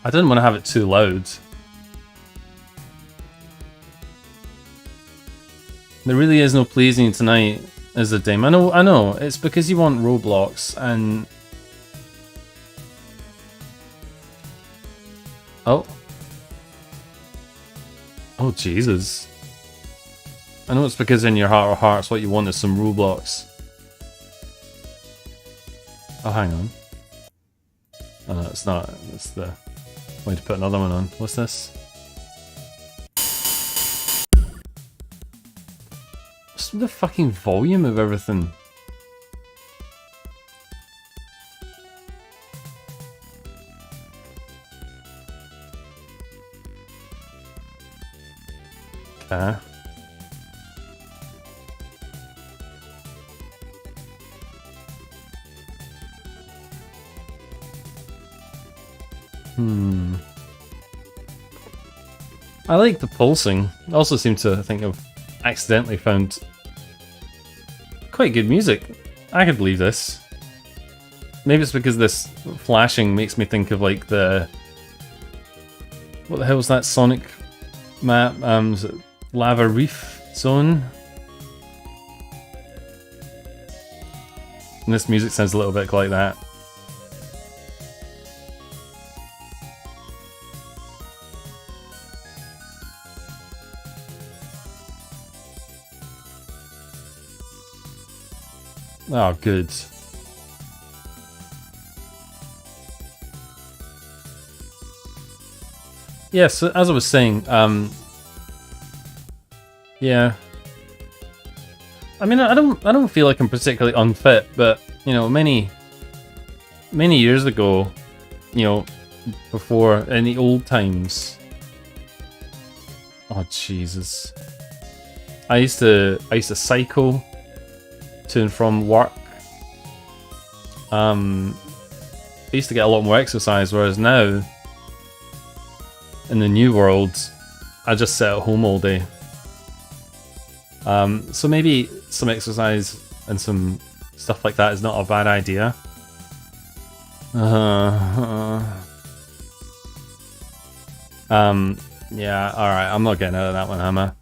I didn't want to have it too loud. There really is no pleasing tonight, is the Dame. I know. It's because you want Roblox and... Oh. Oh, Jesus. I know it's because in your heart of hearts what you want is some Roblox. Oh, hang on. Oh, no, it's not. It's the way to put another one on. What's this? What's the fucking volume of everything? Okay. I like the pulsing. I also seem to think I've accidentally found quite good music. I could believe this. Maybe it's because this flashing makes me think of like the... What the hell was that Sonic map? Was it Lava Reef Zone? And this music sounds a little bit like that. Oh, good. Yeah, so as I was saying, yeah. I mean, I don't feel like I'm particularly unfit, but you know, many years ago, you know, before in the old times. Oh Jesus! I used to cycle to and from work. I used to get a lot more exercise, whereas now, in the new world, I just sit at home all day. So maybe some exercise and some stuff like that is not a bad idea. Yeah, alright, I'm not getting out of that one, am I?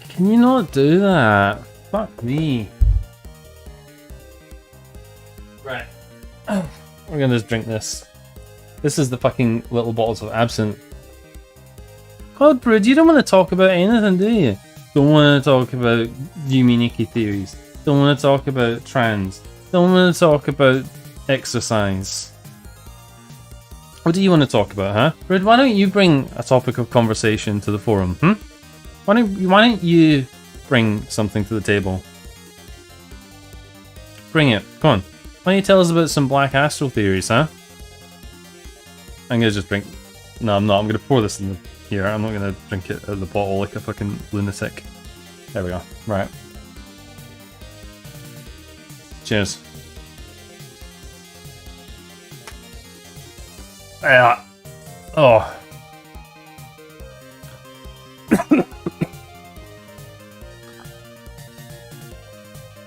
Can you not do that? Fuck me. Right. We're gonna just drink this. This is the fucking little bottles of absinthe. God, Brood, you don't want to talk about anything, do you? Don't want to talk about Yume Nikki theories. Don't want to talk about trans. Don't want to talk about exercise. What do you want to talk about, huh? Brood, why don't you bring a topic of conversation to the forum, Why don't you bring something to the table? Bring it. Come on. Why don't you tell us about some black astral theories, huh? I'm gonna just drink... No, I'm not. I'm gonna pour this in here. I'm not gonna drink it out of the bottle like a fucking lunatic. There we go. Right. Cheers. Yeah. Oh.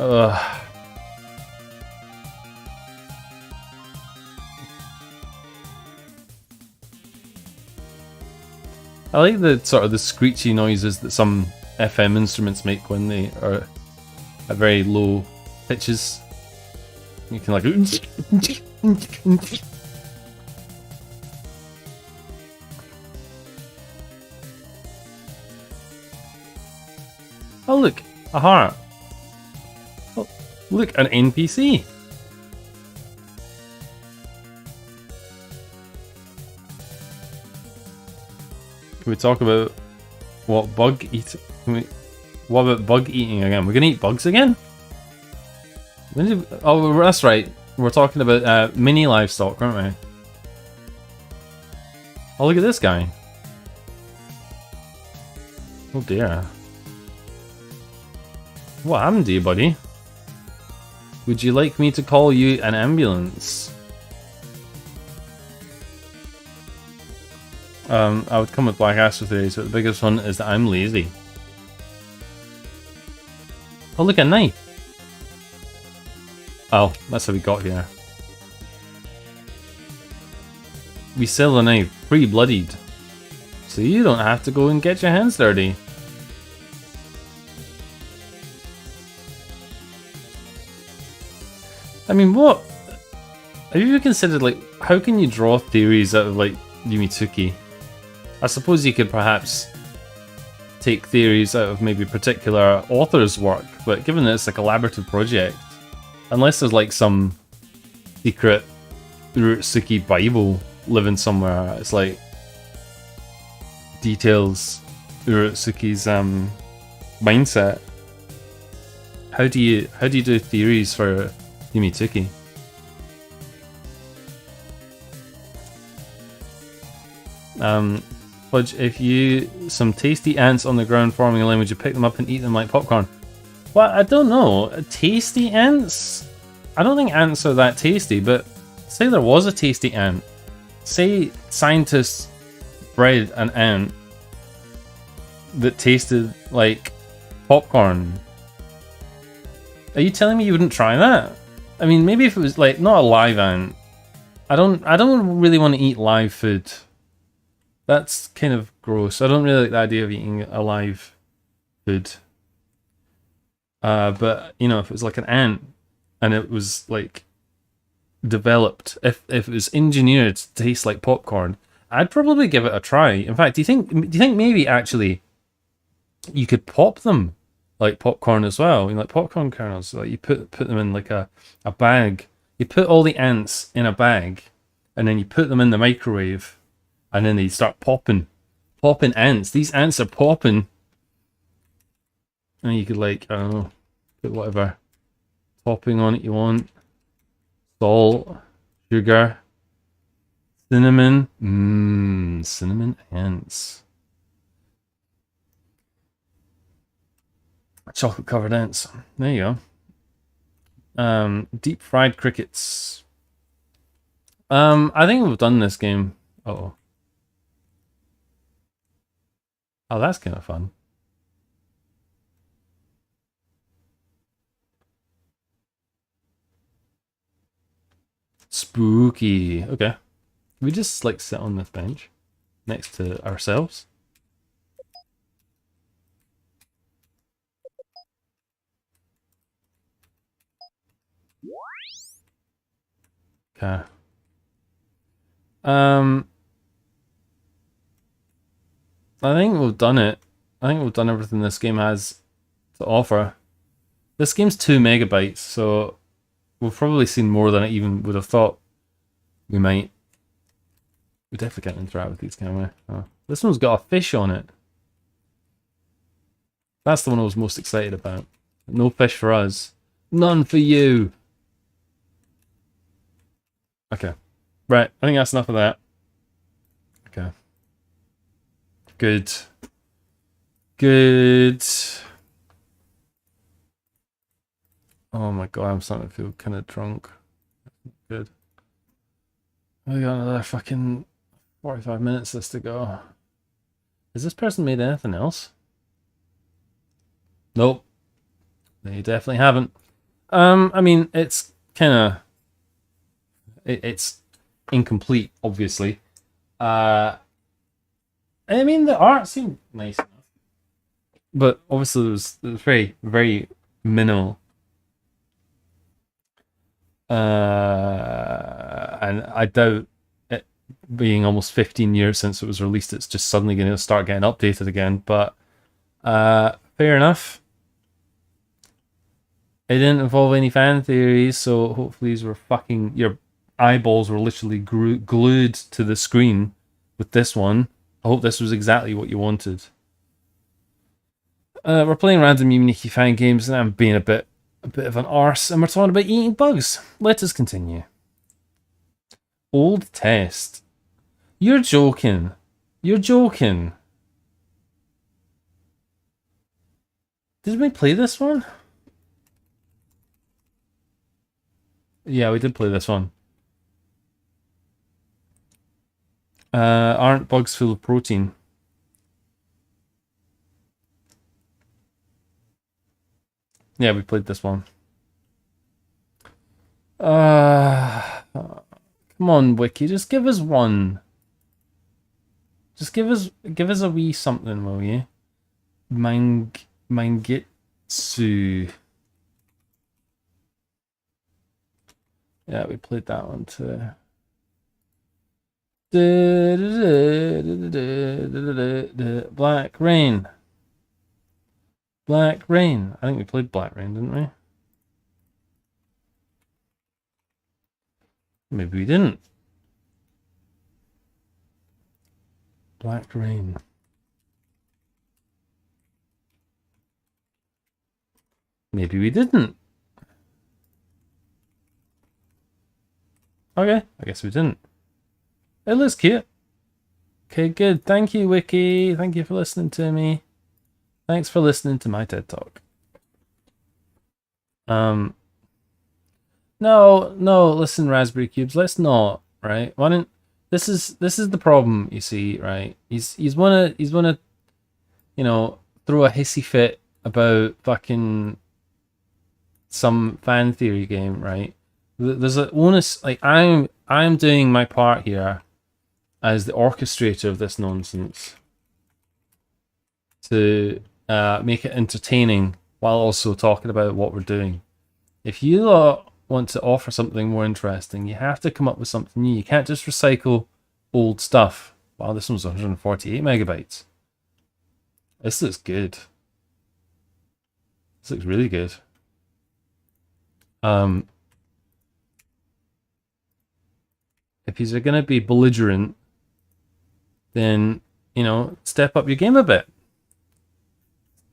Ugh. I like the sort of the screechy noises that some FM instruments make when they are at very low pitches. You can like... Oh look, a heart. Oh, look, an NPC. Can we talk about what bug eat? What about bug eating again? We're gonna eat bugs again? When did? Oh, that's right. We're talking about mini livestock, aren't we? Oh, look at this guy. Oh dear. What happened to you, buddy? Would you like me to call you an ambulance? I would come with black astro theories, but the biggest one is that I'm lazy. Oh, look, a knife! Oh, that's how we got here. We sell a knife, pre-bloodied. So you don't have to go and get your hands dirty. I mean, what? Have you ever considered, like, how can you draw theories out of, like, Yume Nikki? I suppose you could perhaps take theories out of maybe particular authors' work, but given that it's a collaborative project, unless there's, like, some secret MATSURIKKI Bible living somewhere, it's like details MATSURIKKI's mindset. How do you do theories for Yume Nikki? Fudge, if you some tasty ants on the ground forming a line, would you pick them up and eat them like popcorn? Well, I don't know. Tasty ants? I don't think ants are that tasty, but say there was a tasty ant. Say scientists bred an ant that tasted like popcorn. Are you telling me you wouldn't try that? I mean, maybe if it was like not a live ant. I don't really want to eat live food. That's kind of gross. I don't really like the idea of eating alive food. But you know, if it was like an ant and it was like developed, if it was engineered to taste like popcorn, I'd probably give it a try. In fact, do you think maybe actually you could pop them like popcorn as well? You know, like popcorn kernels, like you put them in like a bag. You put all the ants in a bag, and then you put them in the microwave, and then they start popping ants. These ants are popping, and you could like, I don't know, put whatever topping on it you want, salt, sugar, cinnamon. Cinnamon ants. Chocolate covered ants. There you go. Deep fried crickets. I think we've done this game. Oh, that's kind of fun. Spooky. Okay. We just like sit on this bench next to ourselves. Okay. I think we've done it. I think we've done everything this game has to offer. This game's 2 megabytes, so we've probably seen more than I even would have thought we might. We definitely can't interact with these, can we? Oh. This one's got a fish on it. That's the one I was most excited about. No fish for us. None for you. Okay. Right, I think that's enough of that. Okay. Good. Good. Oh my god, I'm starting to feel kind of drunk. Good. We got another fucking 45 minutes this to go. Has this person made anything else? Nope. They definitely haven't. I mean, it's kind of... It's incomplete, obviously. I mean, the art seemed nice enough, but obviously it was very, very minimal. And I doubt it being almost 15 years since it was released, it's just suddenly going to start getting updated again. But fair enough. It didn't involve any fan theories, so hopefully these were fucking your eyeballs were literally glued to the screen with this one. I hope this was exactly what you wanted. We're playing random Yume Nikki fan games, and I'm being a bit of an arse, and we're talking about eating bugs. Let us continue. Old test. You're joking. You're joking. Did we play this one? Yeah, we did play this one. Aren't bugs full of protein? Yeah, we played this one. Come on, Wiki, just give us one. Just give us a wee something, will you? Mangetsu. Yeah, we played that one too. Black Rain. Black Rain. I think we played Black Rain, didn't we? Maybe we didn't. Black Rain. Maybe we didn't. Okay, I guess we didn't. It looks cute. Okay, good. Thank you, Wiki. Thank you for listening to me. Thanks for listening to my TED Talk. No, listen, Raspberry Cubes, let's not, right? Why don't this is the problem, you see, right? He's wanna, you know, throw a hissy fit about fucking some fan theory game, right? There's an onus, like I'm doing my part here as the orchestrator of this nonsense to make it entertaining while also talking about what we're doing. If you want to offer something more interesting, you have to come up with something new. You can't just recycle old stuff. Wow, this one's 148 megabytes. This looks good. This looks really good. If he's going to be belligerent, then, you know, step up your game a bit.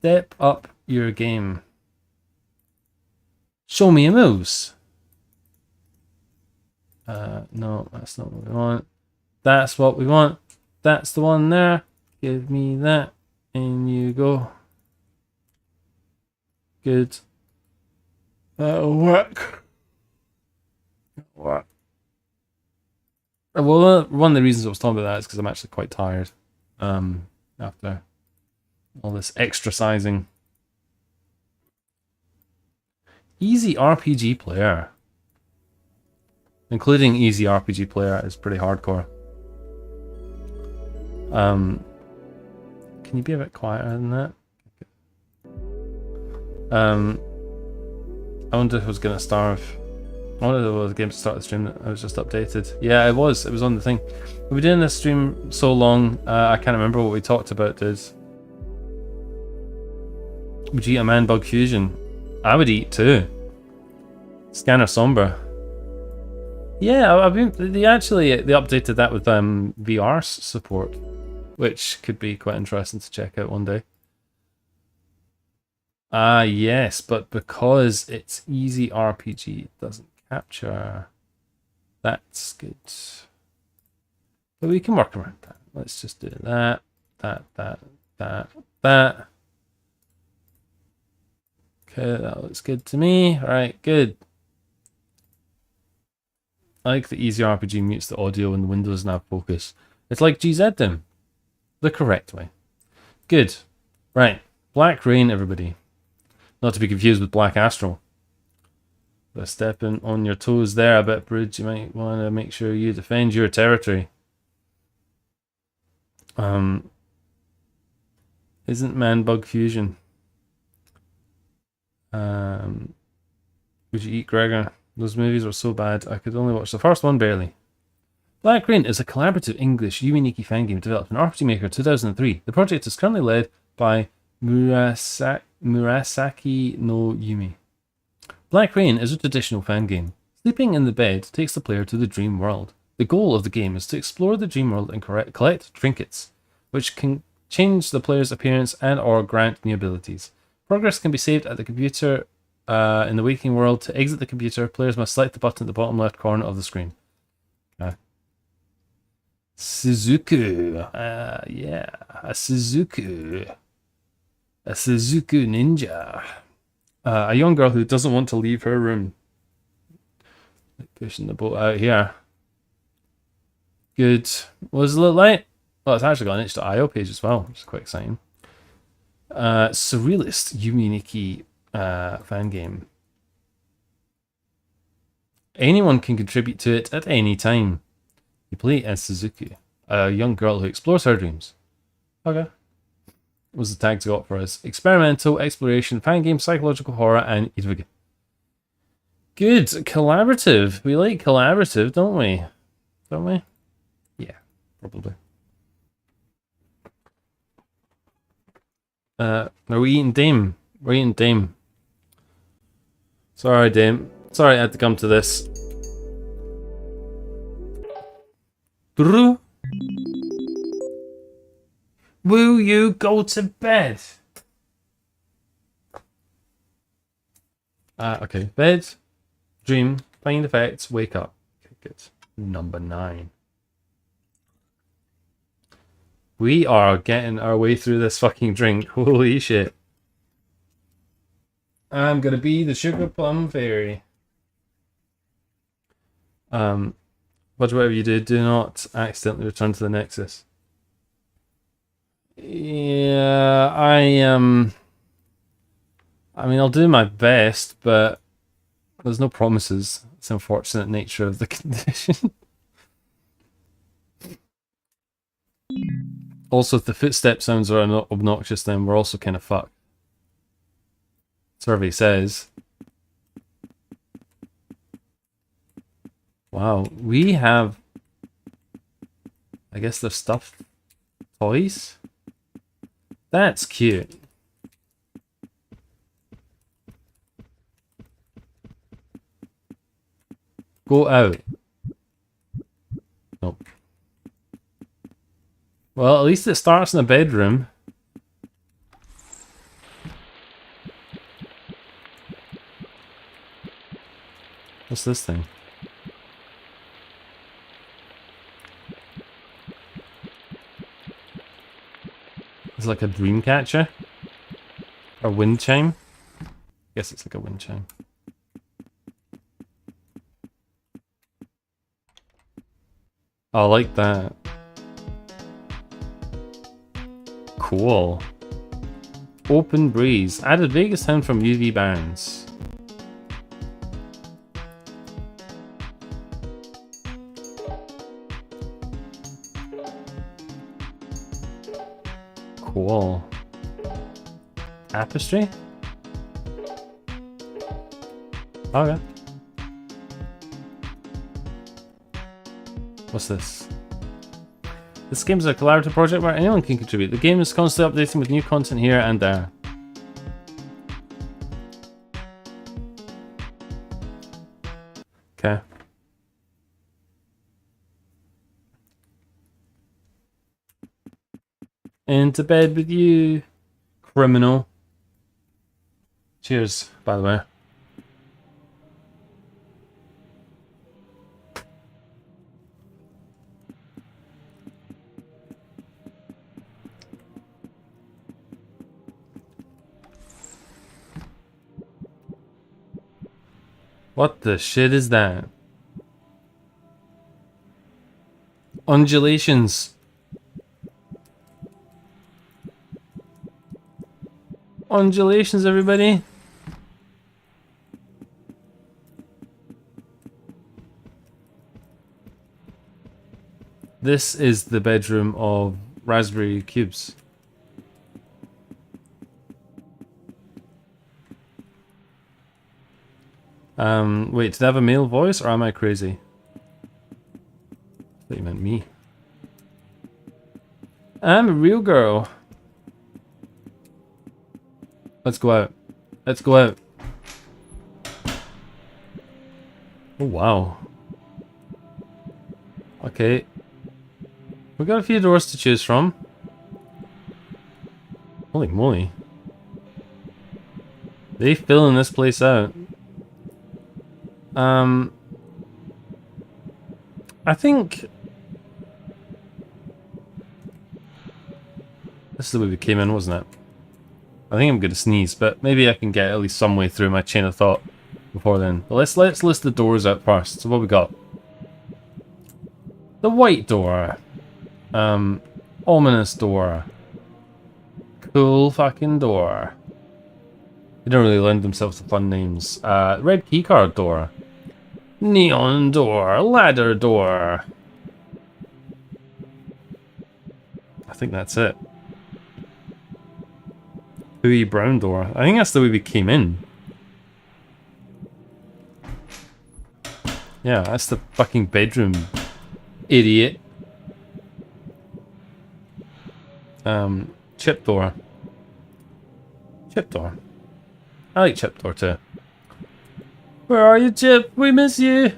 Step up your game. Show me your moves. No, that's not what we want. That's what we want. That's the one there. Give me that. In you go. Good. That'll work. What? Well, one of the reasons I was talking about that is because I'm actually quite tired. After all this extra sizing. Easy RPG player. Including easy RPG player is pretty hardcore. Can you be a bit quieter than that? I wonder if I was gonna starve. I wonder if it was a game to start the stream that I was just updated. Yeah, it was. It was on the thing. We've been doing this stream so long, I can't remember what we talked about, dude. Would you eat a man bug fusion? I would eat too. Scanner Somber. Yeah, I mean, they updated that with VR support, which could be quite interesting to check out one day. Yes, but because it's easy RPG, it doesn't capture. That's good. But we can work around that. Let's just do that. Okay, that looks good to me. Alright, good. I like the easy RPG mutes the audio when the windows nav focus. It's like GZ them. The correct way. Good. Right. Black Rain, everybody. Not to be confused with Black Astral. But stepping on your toes there a bit, Bridge. You might want to make sure you defend your territory. Isn't Man Bug Fusion? Would you eat Gregor? Those movies were so bad, I could only watch the first one barely. Black Rain is a collaborative English Yume Nikki fan game developed in RPG Maker 2003. The project is currently led by Murasaki no Yume. Black Rain is a traditional fan game. Sleeping in the bed takes the player to the dream world. The goal of the game is to explore the dream world and collect trinkets, which can change the player's appearance and or grant new abilities. Progress can be saved at the computer in the waking world. To exit the computer, players must select the button at the bottom left corner of the screen. Suzuku. Yeah, a Suzuku. A Suzuku ninja. A young girl who doesn't want to leave her room. Pushing the boat out here. Good. What does it look like? Well, it's actually got an itch.io page as well, which is quite exciting. Surrealist Yume Nikki fan game. Anyone can contribute to it at any time. You play as Suzuki, a young girl who explores her dreams. Okay. What was the tags got for us? Experimental, exploration, fan game, psychological horror, and Idvig. Good. Collaborative. We like collaborative, don't we? Don't we? Yeah, probably. Are we eating Dame? We're eating Dame. Sorry, Dame. Sorry I had to come to this. Will you go to bed? Okay. Bed, dream, find effects, wake up. Okay, good. Number 9. We are getting our way through this fucking drink. Holy shit. I'm gonna be the sugar plum fairy. But whatever you do not accidentally return to the Nexus. Yeah, I mean, I'll do my best, but there's no promises. It's the unfortunate nature of the condition. Also, if the footstep sounds are obnoxious, then we're also kind of fucked. Survey says. Wow, we have, I guess they're stuffed toys? That's cute. Go out. Nope. Well, at least it starts in a bedroom. What's this thing? It's like a dream catcher? Or wind chime? I guess it's like a wind chime. I like that. Cool. Open breeze. Added Vegas sound from UV bands. Cool. Tapestry? Okay. What's this? This game is a collaborative project where anyone can contribute. The game is constantly updating with new content here and there. Okay. Into bed with you, criminal. Cheers, by the way. What the shit is that? Undulations. Undulations, everybody. This is the bedroom of Raspberry Cubes. Wait, did they have a male voice or am I crazy? I thought you meant me. I'm a real girl. Let's go out. Let's go out. Oh, wow. Okay. We've got a few doors to choose from. Holy moly. They filling this place out. I think this is the way we came in, wasn't it? I think I'm gonna sneeze, but maybe I can get at least some way through my chain of thought before then. But let's list the doors out first. So what we got? The white door. Ominous door. Cool fucking door. They don't really lend themselves to fun names. Red keycard door. Neon door. Ladder door. I think that's it. Hooey brown door. I think that's the way we came in. Yeah, that's the fucking bedroom. Idiot. Chip door. Chip door. I like Chip door too. Where are you, Chip? We miss you.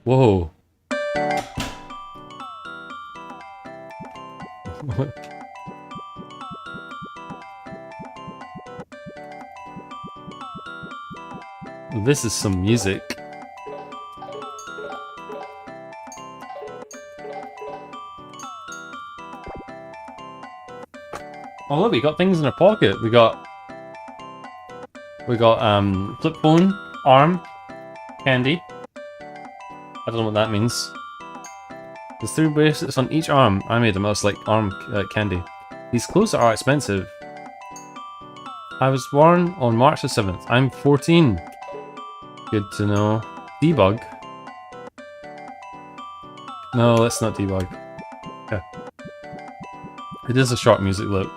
Whoa. This is some music. Oh look, we got things in our pocket. We got flip phone, arm, candy. I don't know what that means. There's 3 bracelets on each arm. I made them. I was like arm candy. These clothes are expensive. I was born on March the 7th. I'm 14. Good to know. Debug. No, let's not debug. Okay. It is a short music loop.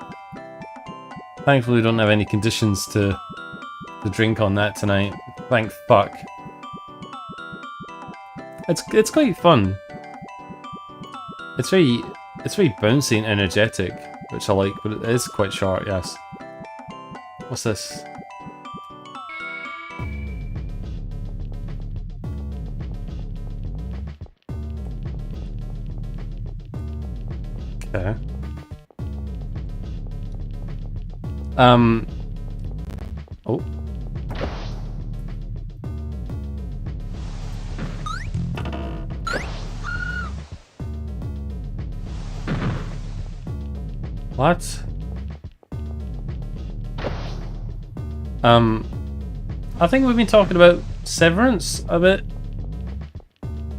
Thankfully, we don't have any conditions to drink on that tonight. Thank fuck. It's quite fun. It's very bouncy and energetic, which I like, but it is quite short. Yes. What's this? Okay. Oh. What? I think we've been talking about Severance a bit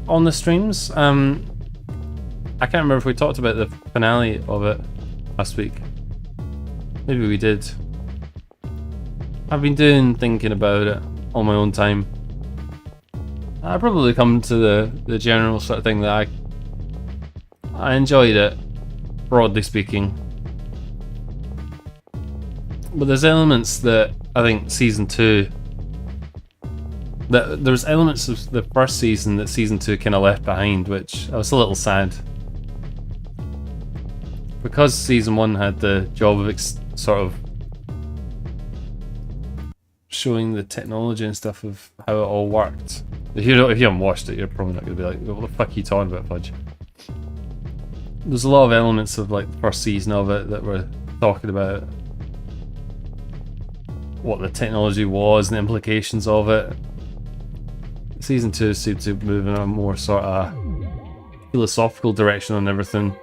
on the streams. I can't remember if we talked about the finale of it last week. Maybe we did. I've been thinking about it on my own time. I probably come to the general sort of thing that I enjoyed it, broadly speaking. But there's elements that I think season 2, that there's elements of the first season that season 2 kind of left behind, which I was a little sad. Because season 1 had the job of sort of showing the technology and stuff of how it all worked. If you haven't watched it, you're probably not going to be like, what the fuck are you talking about, Fudge? There's a lot of elements of like the first season of it that were talking about what the technology was and the implications of it. Season 2 seemed to move in a more sort of philosophical direction on everything.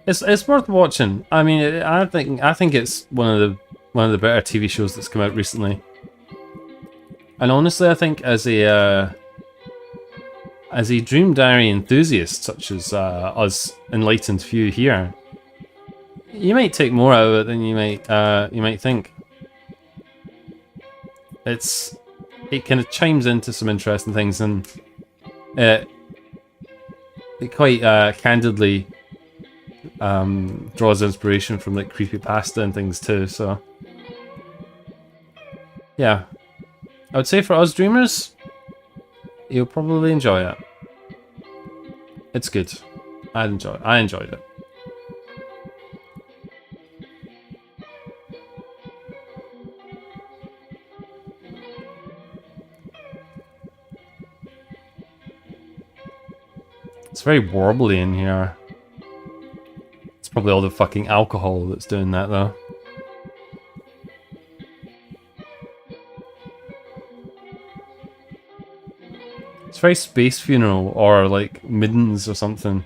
It's worth watching. I mean, I think it's one of the better TV shows that's come out recently. And honestly, I think as a Dream Diary enthusiast such as us enlightened few here, you might take more out of it than you might think. It kind of chimes into some interesting things, and it quite candidly draws inspiration from like creepypasta and things too, so yeah. I would say for us dreamers, you'll probably enjoy it. It's good. I enjoyed it. It's very warbly in here. It's probably all the fucking alcohol that's doing that though. It's very Space Funeral or like Middens or something.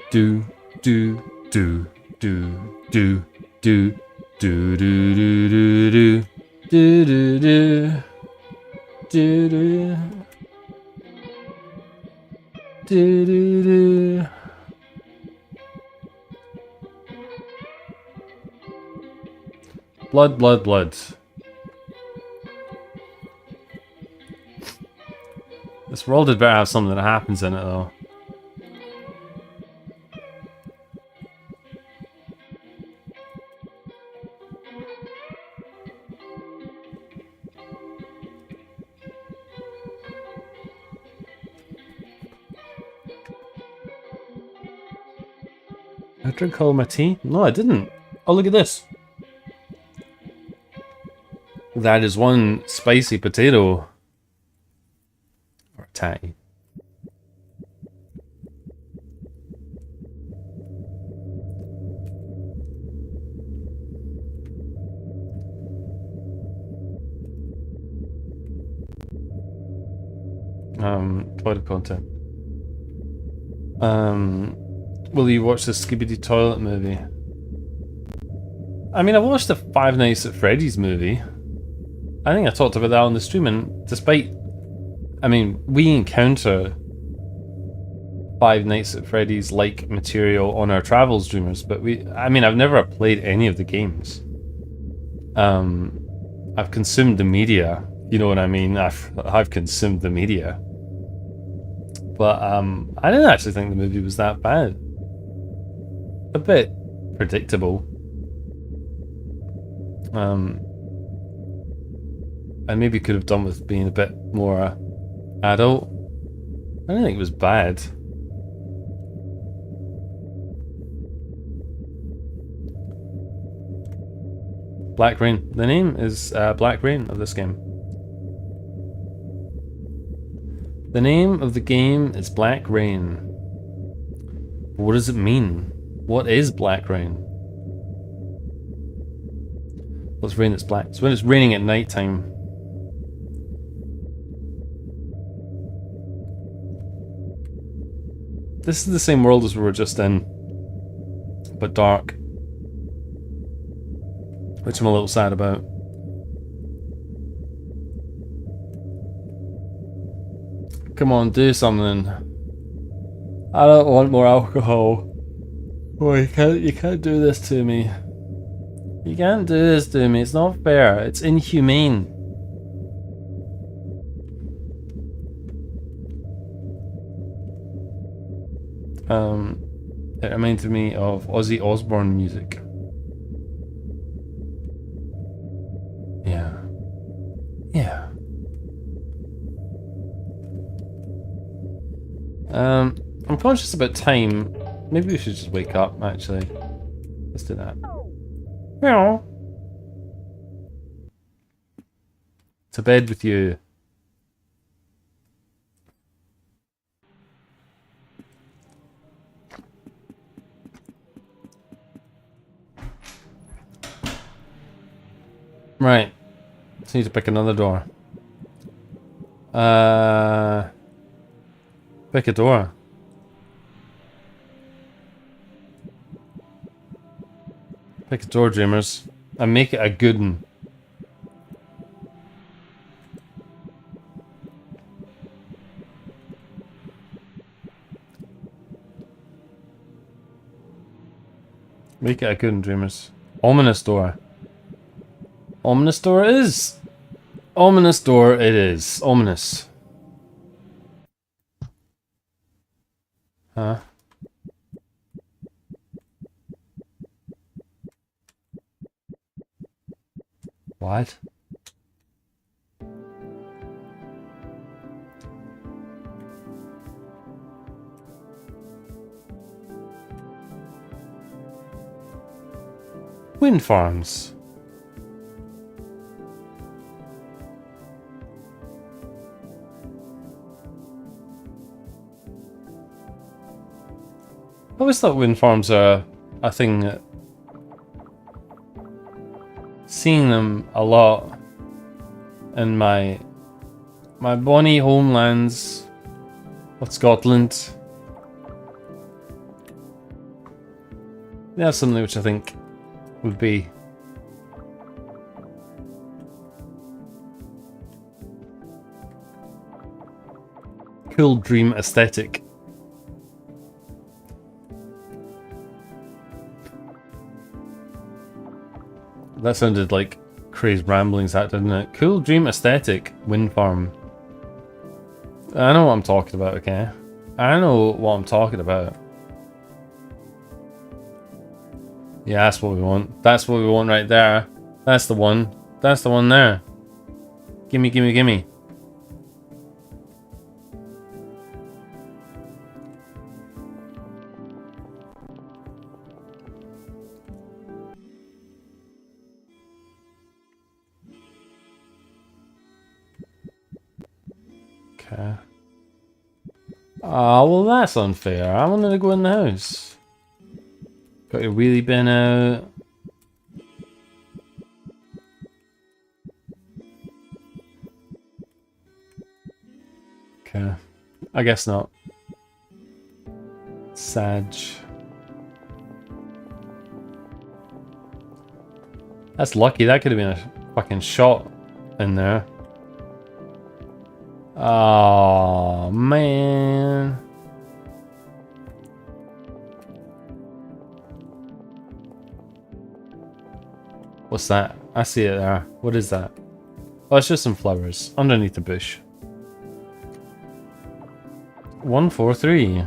Do do do do do do do do do do do do do do do. Do, do, do. Blood, blood, blood. This world had better have something that happens in it, though. I drink all my tea? No, I didn't. Oh, look at this. That is one spicy potato. Or tatty. Toilet content. Will you watch the Skibidi Toilet movie? I mean, I watched the Five Nights at Freddy's movie. I think I talked about that on the stream, and despite... I mean, we encounter Five Nights at Freddy's like material on our travels, dreamers, but I mean, I've never played any of the games. I've consumed the media, you know what I mean? I've consumed the media. But I didn't actually think the movie was that bad. A bit predictable. I maybe could have done with being a bit more adult. I don't think it was bad. Black Rain. The name is Black Rain of this game. The name of the game is Black Rain. What does it mean? What is Black Rain? What's rain that's black? It's when it's raining at night time. This is the same world as we were just in, but dark. Which I'm a little sad about. Come on, do something. I don't want more alcohol. Oh, you can't do this to me. You can't do this to me. It's not fair. It's inhumane. It reminds me of Ozzy Osbourne music. Yeah. Yeah. I'm conscious about time. Maybe we should just wake up, actually. Let's do that. Meow. To bed with you. Right. Just need to pick another door. Pick a door. Pick a door, dreamers. And make it a good one. Make it a good one, dreamers. Ominous door. Ominous door it is. Ominous door it is. Ominous. Huh? What? Wind farms. I always thought wind farms are a thing that... Seeing them a lot in my bonny homelands of Scotland. They have something which I think would be cool dream aesthetic. That sounded like crazed ramblings, that didn't it? Cool dream aesthetic, wind farm. I know what I'm talking about, okay? I know what I'm talking about. Yeah, that's what we want. That's what we want right there. That's the one. That's the one there. Gimme, gimme, gimme. Okay. Oh, well that's unfair. I wanted to go in the house. Got your wheelie bin out. Okay. I guess not. Sag. That's lucky. That could have been a fucking shot in there. Oh, man. What's that? I see it there. What is that? Oh, it's just some flowers underneath the bush. 143.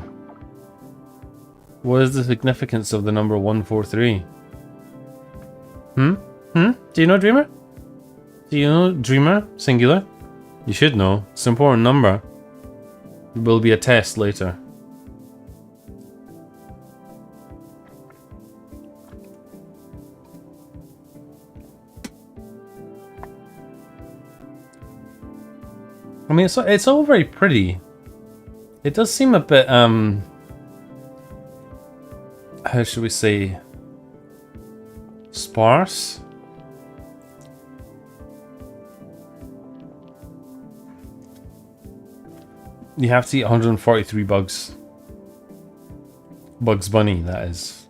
What is the significance of the number 143? Hmm? Do you know Dreamer? Do you know Dreamer? Singular? You should know. It's an important number. It will be a test later. I mean, it's all very pretty. It does seem a bit, how should we say, sparse? You have to eat 143 bugs. Bugs Bunny, that is.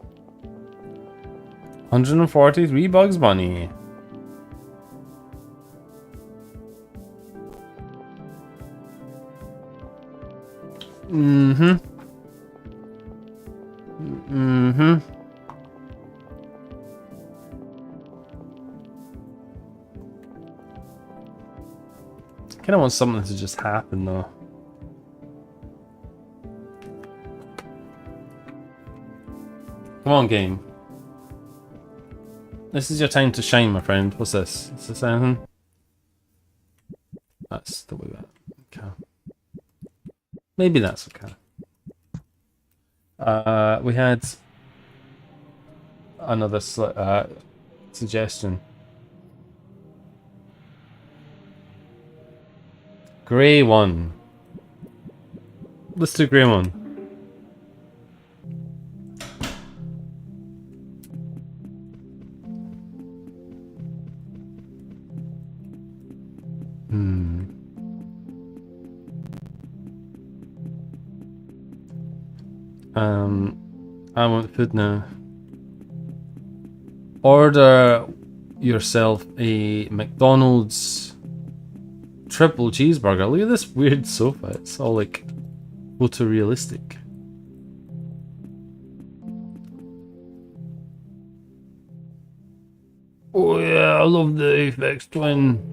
143 Bugs Bunny. Mm-hmm. Mm-hmm. Kinda want something to just happen though. Come on, game. This is your time to shine, my friend. What's this? Is this anything? That's the way that. Okay. Maybe that's okay. We had another suggestion. Grey one. Let's do grey one. I want food now. Order yourself a McDonald's triple cheeseburger. Look at this weird sofa. It's all like photorealistic. Oh yeah, I love the Apex Twin.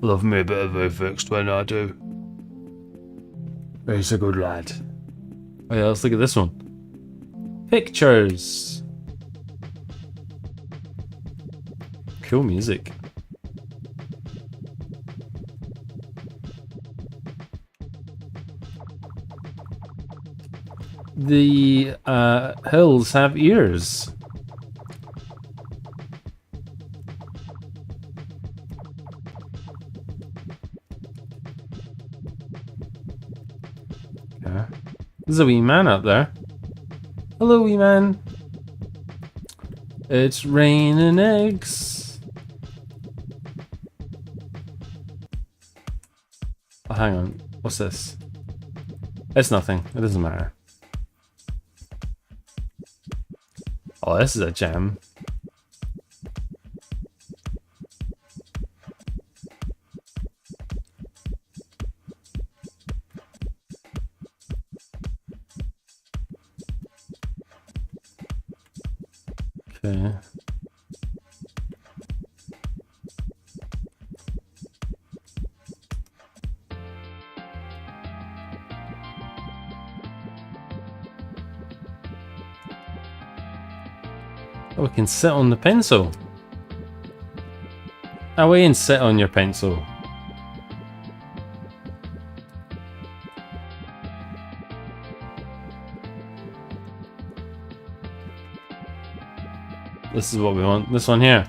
Love me a bit of fixed when I do. He's a good lad. Oh yeah, let's look at this one. Pictures. Cool music. The hills have ears. Okay. There's a wee man up there. Hello, wee man. It's raining eggs. Oh, hang on. What's this? It's nothing. It doesn't matter. Oh, this is a gem. Okay. Oh, we can sit on the pencil. Away and sit on your pencil. This is what we want. This one here.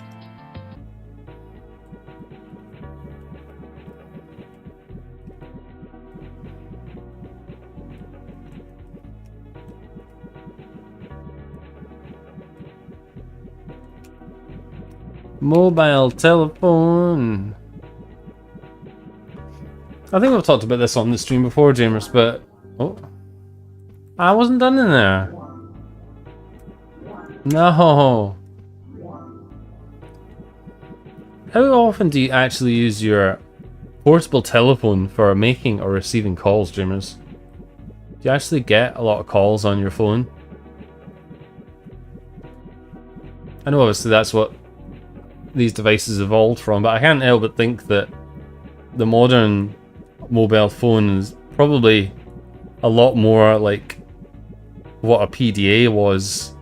Mobile telephone. I think we've talked about this on the stream before, Jamers, but... Oh. I wasn't done in there. No. How often do you actually use your portable telephone for making or receiving calls, Dreamers? Do you actually get a lot of calls on your phone? I know obviously that's what these devices evolved from, but I can't help but think that the modern mobile phone is probably a lot more like what a PDA was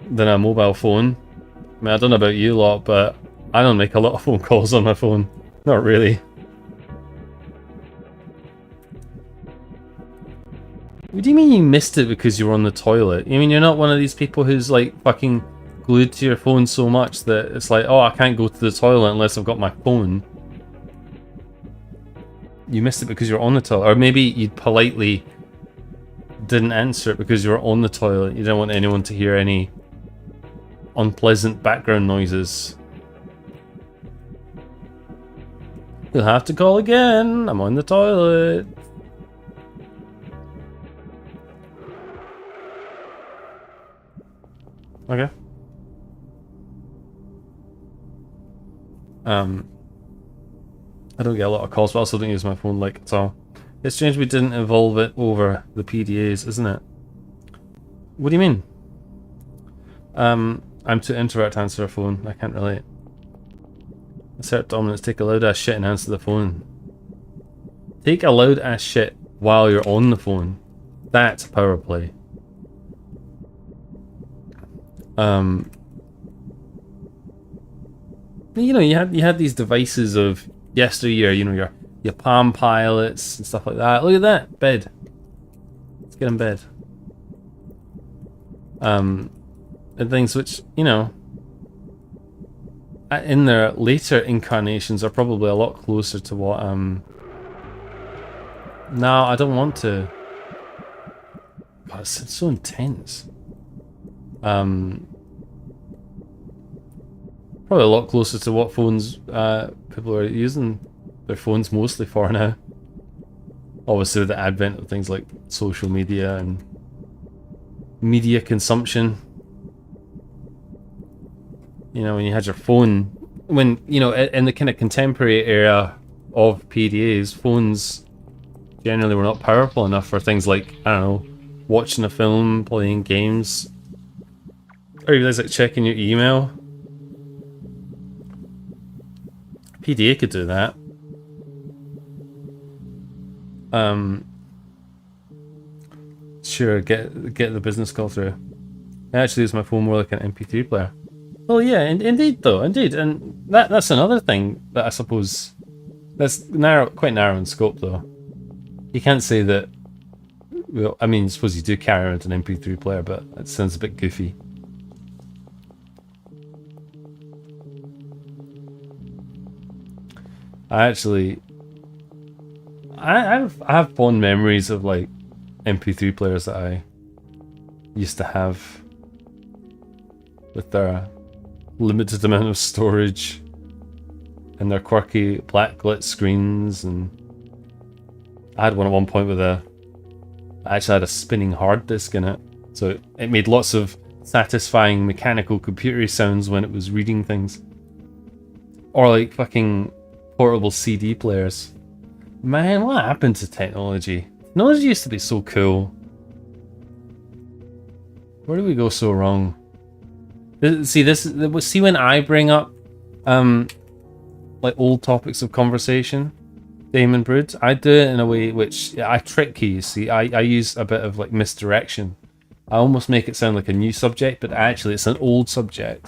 than a mobile phone. I mean, I don't know about you lot, but I don't make a lot of phone calls on my phone. Not really. What do you mean you missed it because you were on the toilet? I mean, you're not one of these people who's like fucking glued to your phone so much that it's like, oh, I can't go to the toilet unless I've got my phone. You missed it because you're on the toilet. Or maybe you politely didn't answer it because you were on the toilet. You didn't want anyone to hear any unpleasant background noises. You'll have to call again. I'm on the toilet. Okay. I don't get a lot of calls, but I also don't use my phone like so. It's strange we didn't evolve it over the PDAs, isn't it? What do you mean? I'm too introvert to answer a phone. I can't relate. Assert dominance, take a loud ass shit and answer the phone. Take a loud ass shit while you're on the phone. That's power play. You know, you had these devices of yesteryear, you know, your Palm Pilots and stuff like that. Look at that bed. Let's get in bed. And things which, you know, in their later incarnations are probably a lot closer to what no, I don't want to. God, it's so intense. Probably a lot closer to what phones people are using their phones mostly for now. Obviously with the advent of things like social media and media consumption. You know, when you had your phone, when, you know, in the kind of contemporary era of PDAs, phones generally were not powerful enough for things like, I don't know, watching a film, playing games, or even like checking your email. PDA could do that. Sure, get the business call through. I actually use my phone more like an MP3 player. Well, yeah, indeed, though, indeed, and that's another thing that I suppose that's quite narrow in scope, though. You can't say that. Well, I mean, I suppose you do carry around an MP3 player, but it sounds a bit goofy. I have fond memories of like MP3 players that I used to have with their limited amount of storage and their quirky blacklit screens, and I had one at one point with I actually had a spinning hard disk in it, so it made lots of satisfying mechanical computery sounds when it was reading things. Or like fucking portable CD players. Man, what happened to technology? Technology used to be so cool. Where do we go so wrong? See when I bring up like old topics of conversation, Damon Brood, I do it in a way which I trick you. See, I use a bit of like misdirection. I almost make it sound like a new subject, but actually it's an old subject.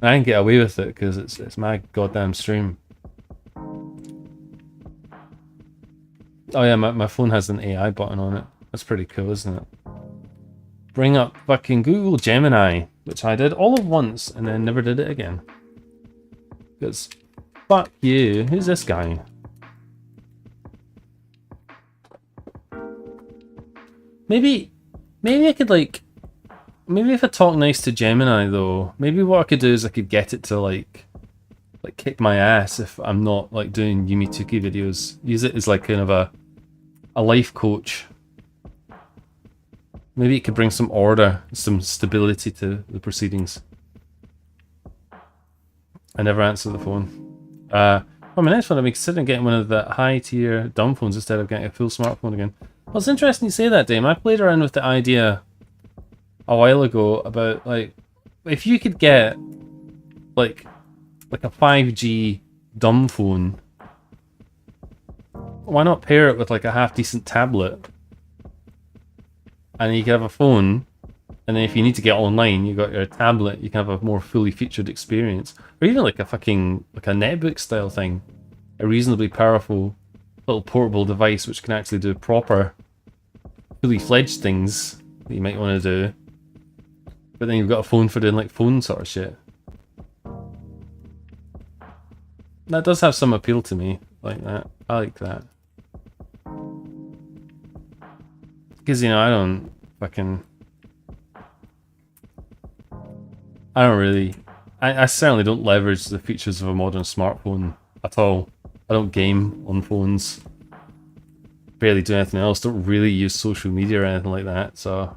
I can get away with it because it's my goddamn stream. Oh yeah, my phone has an AI button on it. That's pretty cool, isn't it? Bring up fucking Google Gemini, which I did all at once and then never did it again. Because fuck you. Who's this guy? Maybe I could like, maybe if I talk nice to Gemini though, maybe what I could do is I could get it to like kick my ass if I'm not like doing Yume Nikki videos. Use it as like kind of a life coach. Maybe it could bring some order, some stability to the proceedings. I never answer the phone. For my next one, I'm considering getting one of the high-tier dumb phones instead of getting a full smartphone again. Well, it's interesting you say that, Dame. I played around with the idea a while ago about, like, if you could get, like a 5G dumb phone, why not pair it with, like, a half-decent tablet? And you can have a phone, and then if you need to get online, you got your tablet, you can have a more fully featured experience. Or even like a fucking, like a netbook style thing. A reasonably powerful little portable device which can actually do proper, fully fledged things that you might want to do. But then you've got a phone for doing like phone sort of shit. That does have some appeal to me, like that. I like that. Because, you know, I don't really... I certainly don't leverage the features of a modern smartphone at all. I don't game on phones. Barely do anything else. Don't really use social media or anything like that, so...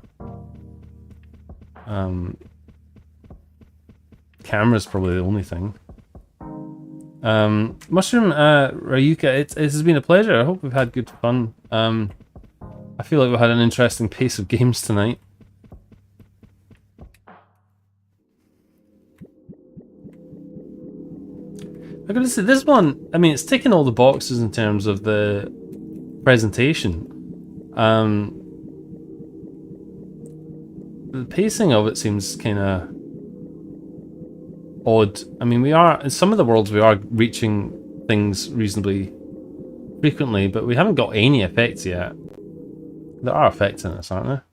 camera's probably the only thing. Mushroom, Rayuka, it has been a pleasure. I hope we've had good fun. I feel like we've had an interesting pace of games tonight. I gotta say, this one, I mean, it's ticking all the boxes in terms of the presentation. The pacing of it seems kind of odd. I mean, we are, in some of the worlds, we are reaching things reasonably frequently, but we haven't got any effects yet. There are effects in this, aren't there?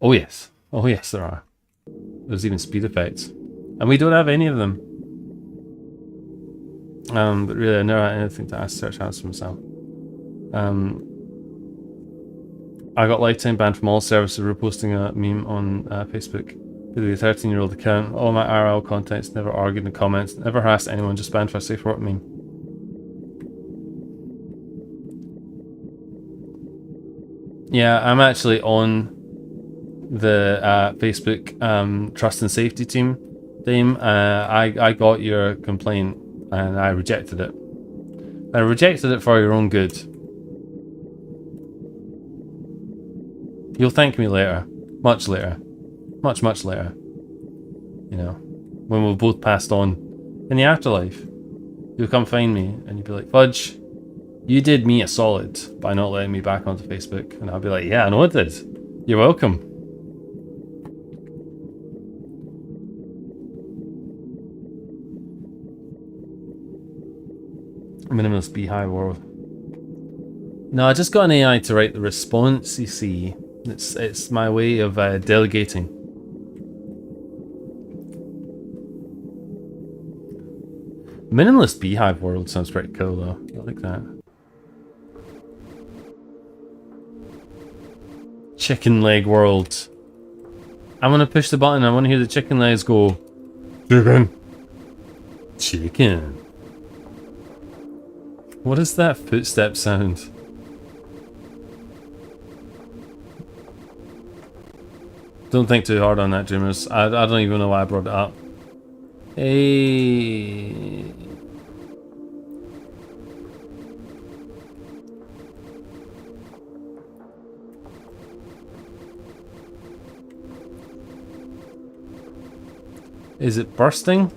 Oh yes. Oh yes, there are. There's even speed effects. And we don't have any of them. But really, I never had anything to ask search answer myself. I got lifetime banned from all services for posting a meme on Facebook. With a 13-year-old account. All my RL contents, never argued in the comments, never harassed anyone, just banned for a safe work meme. Yeah, I'm actually on the Facebook trust and safety team, Dame. I got your complaint and I rejected it. I rejected it for your own good. You'll thank me later. Much later. Much, much later. You know, when we've both passed on in the afterlife. You'll come find me, and you'd be like, Fudge, you did me a solid by not letting me back onto Facebook. And I'll be like, yeah, I know I did. You're welcome. Minimalist beehive world. No, I just got an AI to write the response, you see. It's my way of delegating. Minimalist beehive world sounds pretty cool though. I like that. Chicken leg world. I want to push the button. I want to hear the chicken legs go. Chicken. Chicken. What is that footstep sound? Don't think too hard on that, Dreamers. I don't even know why I brought it up. Hey. Is it bursting?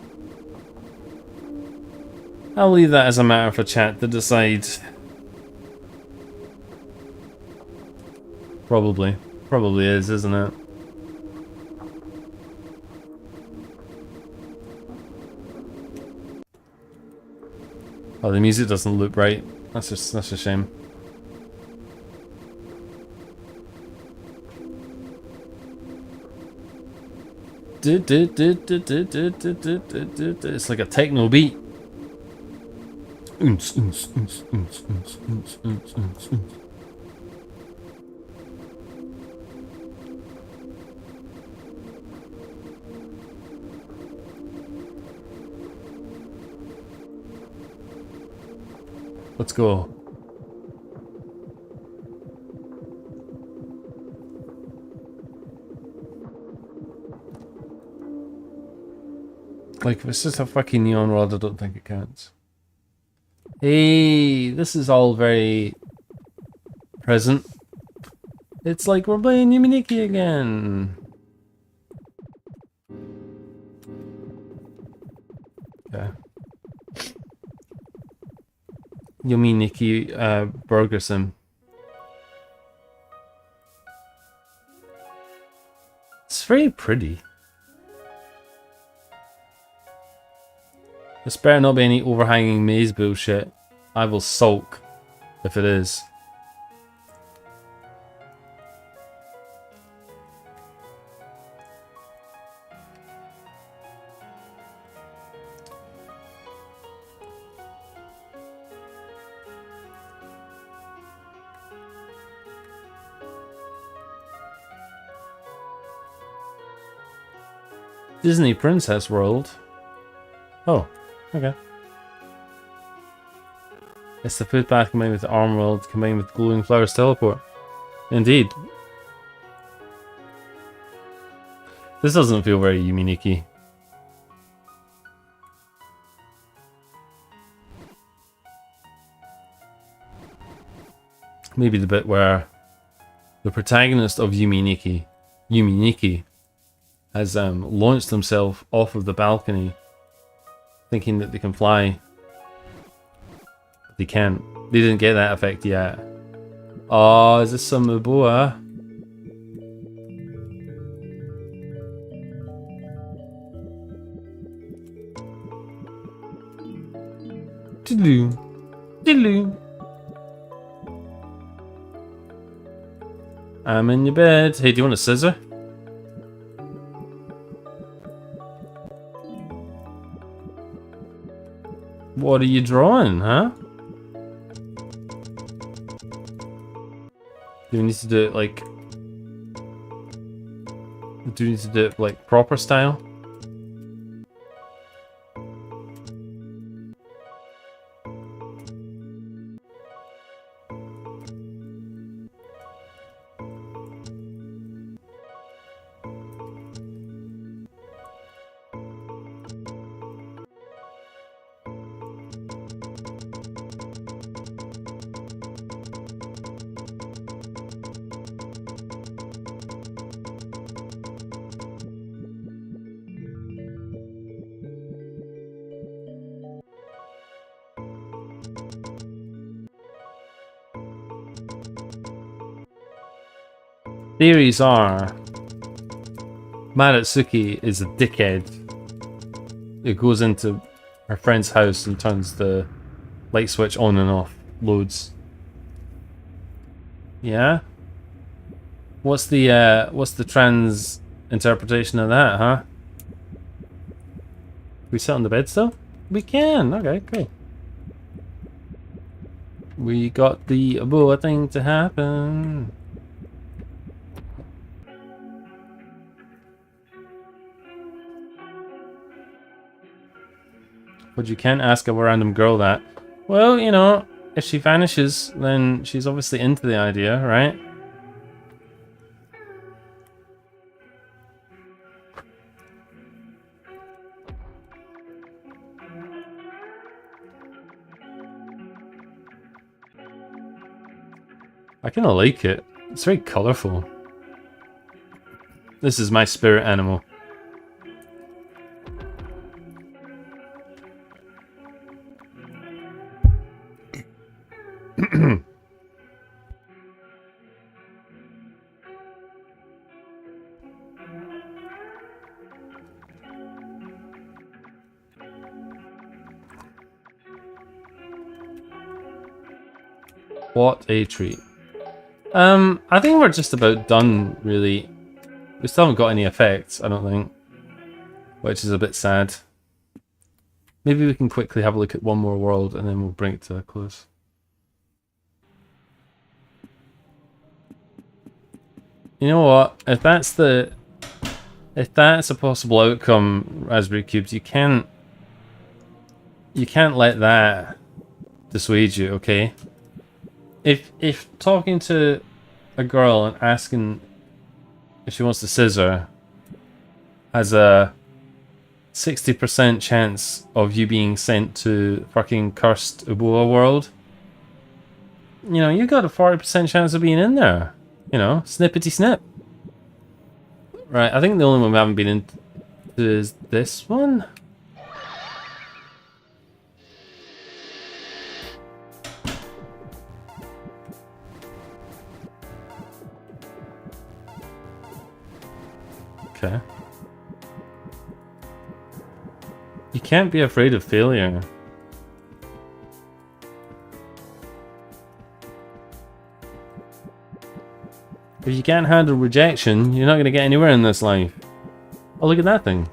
I'll leave that as a matter for chat to decide. Probably. Probably is, isn't it? Oh, the music doesn't loop right. That's a shame. It's like a techno beat. Let's go. Like, if it's just a fucking neon rod, I don't think it counts. Hey, this is all very present. It's like we're playing Yume Nikki again. Okay. Yume Nikki Burger Sim. It's very pretty. This better not be any overhanging maze bullshit. I will sulk if it is. Disney Princess World. Oh, okay. It's the footpath combined with the arm world combined with glowing flowers teleport. Indeed. This doesn't feel very Yume Nikki. Maybe the bit where the protagonist of Yume Nikki, has launched himself off of the balcony, thinking that they can fly. They can't. They didn't get that effect yet. Oh, is this some Uboa? Diddloo. Diddloo. I'm in your bed. Hey, do you want a scissor? What are you drawing, huh? Do we need to do it like... Do we need to do it like proper style? Theories are Madatsuki is a dickhead who goes into her friend's house and turns the light switch on and off loads. Yeah? What's the trans interpretation of that, huh? We sit on the bed still? We can, okay, cool. We got the Abua thing to happen. But you can't ask a random girl that. Well, you know, if she vanishes, then she's obviously into the idea, right? I kind of like it. It's very colourful. This is my spirit animal. What a treat. I think we're just about done, really. We still haven't got any effects, I don't think. Which is a bit sad. Maybe we can quickly have a look at one more world and then we'll bring it to a close. You know what? If that's a possible outcome, Raspberry Cubes, you can't let that dissuade you, okay? If talking to a girl and asking if she wants to scissor has a 60% chance of you being sent to fucking cursed Ubua world, you know, you got a 40% chance of being in there. You know, snippety snip. Right, I think the only one we haven't been into is this one. Okay. You can't be afraid of failure. If you can't handle rejection, you're not going to get anywhere in this life. Oh, look at that thing.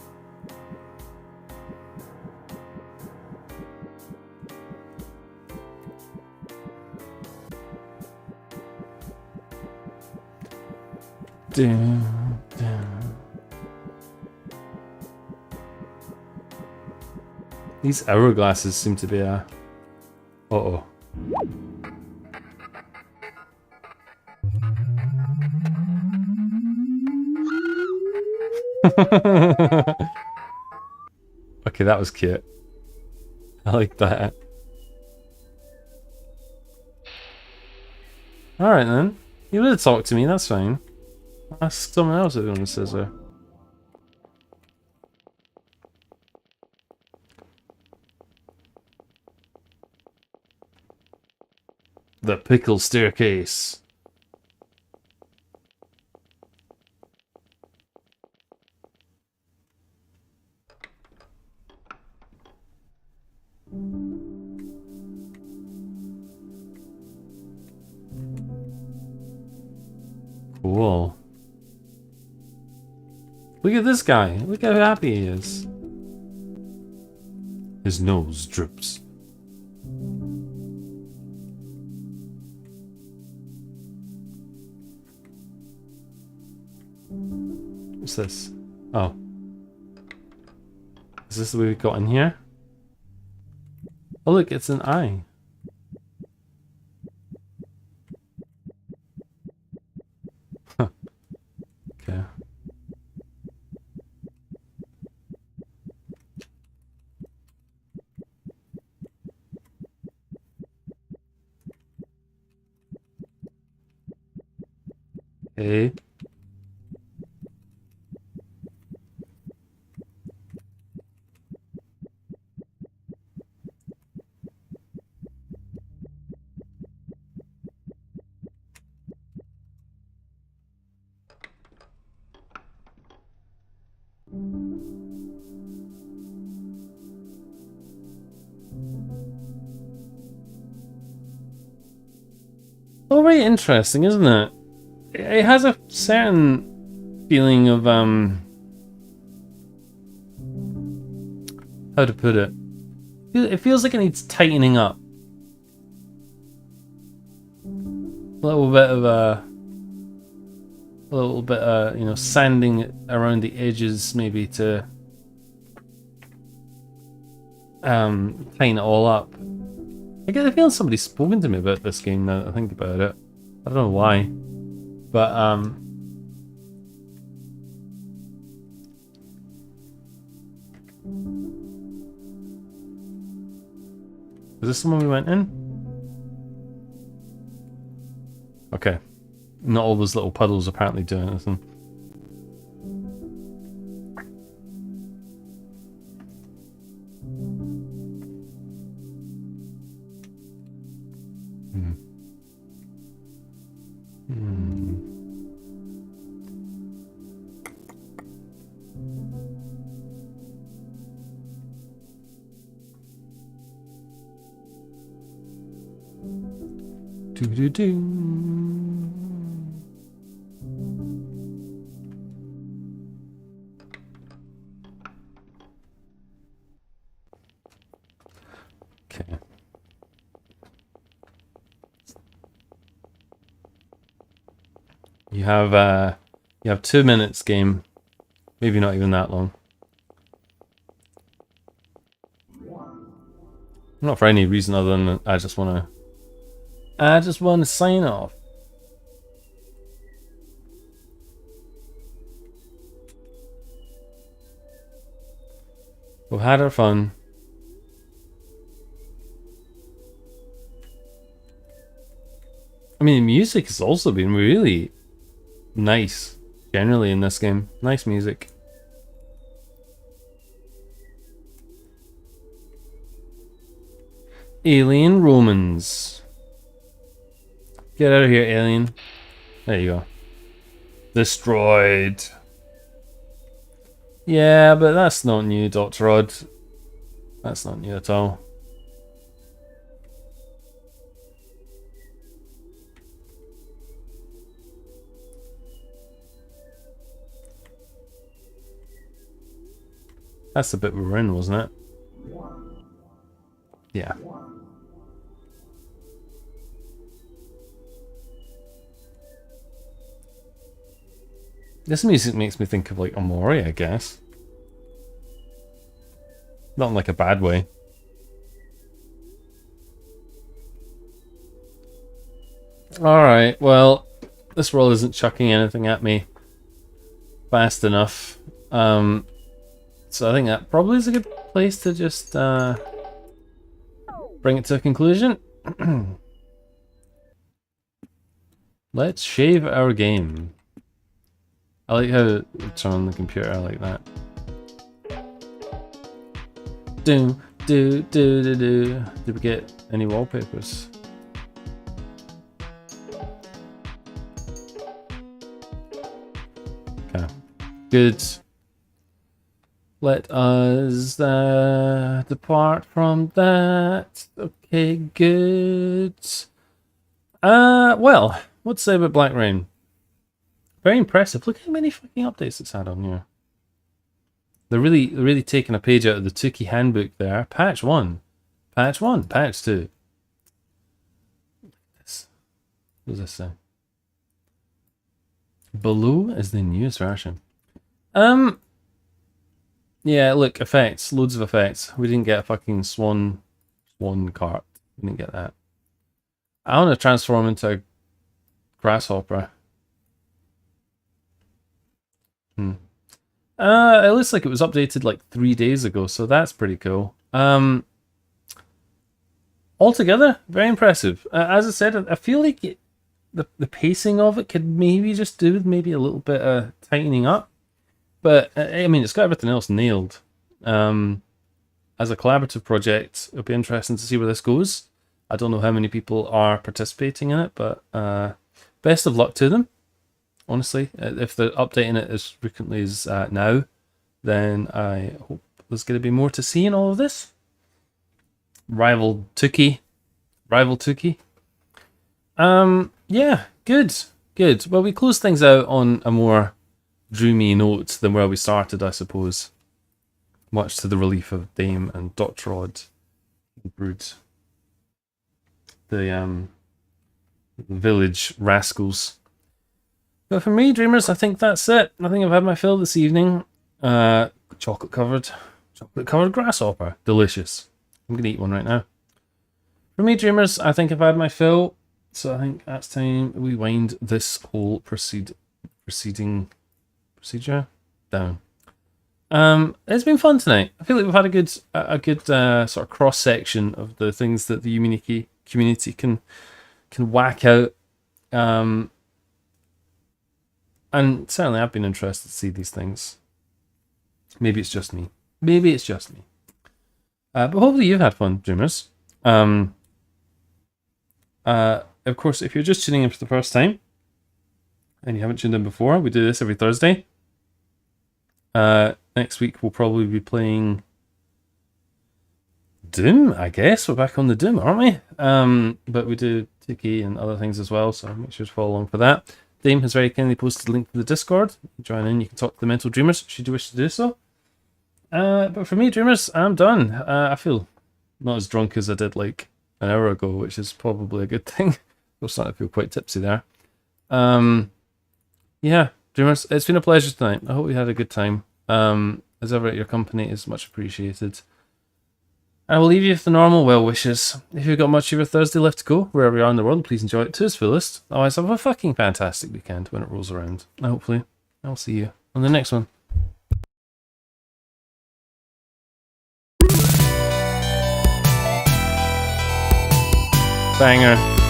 These hourglasses seem to be a... Uh-oh. Okay, that was cute. I like that. Alright then. You would have talked to me, that's fine. Ask someone else if you want a scissor. The pickle staircase. Cool. Look at this guy. Look how happy he is. His nose drips. What's this? Oh. Is this the way we got in here? Oh look, it's an eye. Huh. Okay. Hey. Oh, very interesting, isn't it? It has a certain feeling of how to put it. It feels like it needs tightening up. A little bit of you know, sanding around the edges, maybe to tighten it all up. I get the feeling somebody's spoken to me about this game now that I think about it. I don't know why, but is this the one we went in? Okay. Not all those little puddles apparently do anything. Okay. You have 2 minutes, game. Maybe not even that long. Not for any reason other than I just want to sign off. We've had our fun. I mean, the music has also been really nice, generally, in this game. Nice music. Alien Romans. Get out of here, alien. There you go. Destroyed. Yeah, but that's not new, Dr. Odd. That's not new at all. That's the bit we were in, wasn't it? Yeah. This music makes me think of like Omori, I guess. Not in like a bad way. Alright, well, this world isn't chucking anything at me fast enough. So I think that probably is a good place to just bring it to a conclusion. Let's shave our game. I like how it's on the computer, I like that. Did we get any wallpapers? Okay, good. Let us depart from that. Okay, good. Well, what to say about Black Rain? Very impressive. Look how many fucking updates it's had on here. They're really taking a page out of the Tuki handbook there. Patch 1. Patch 1. Patch 2. What does this say? Below is the newest version. Yeah, look, effects. Loads of effects. We didn't get a fucking swan cart. We didn't get that. I want to transform into a grasshopper. It looks like it was updated like 3 days ago, so that's pretty cool. Altogether, very impressive. As I said, I feel like the pacing of it could maybe just do with maybe a little bit of tightening up. But, I mean, it's got everything else nailed. As a collaborative project, it'll be interesting to see where this goes. I don't know how many people are participating in it, but best of luck to them. Honestly, if they're updating it as frequently as now, then I hope there's going to be more to see in all of this. Rival Tuki. Yeah, good, good. Well, we closed things out on a more dreamy note than where we started, I suppose. Much to the relief of Dame and Dr. Odd and Brood. The village rascals. But for me, dreamers, I think that's it. I think I've had my fill this evening. Chocolate covered grasshopper, delicious. I'm gonna eat one right now. For me, dreamers, I think I've had my fill. So I think that's time we wind this whole procedure down. It's been fun tonight. I feel like we've had a good sort of cross section of the things that the Yume Nikki community can whack out. And certainly I've been interested to see these things. Maybe it's just me. But hopefully you've had fun, dreamers. Of course, if you're just tuning in for the first time and you haven't tuned in before, we do this every Thursday. Next week we'll probably be playing Doom, I guess. We're back on the Doom, aren't we? But we do Tiki and other things as well, so make sure to follow along for that. Dame has very kindly posted a link to the Discord. Join in, you can talk to the Mental Dreamers should you wish to do so. But for me, dreamers, I'm done. I feel not as drunk as I did like an hour ago, which is probably a good thing. I'm starting to feel quite tipsy there. Yeah, dreamers, it's been a pleasure tonight. I hope you had a good time. As ever, your company is much appreciated. I will leave you with the normal well wishes. If you've got much of your Thursday left to go, wherever you are in the world, please enjoy it to its fullest. Otherwise, have a fucking fantastic weekend when it rolls around. And hopefully, I'll see you on the next one. Banger.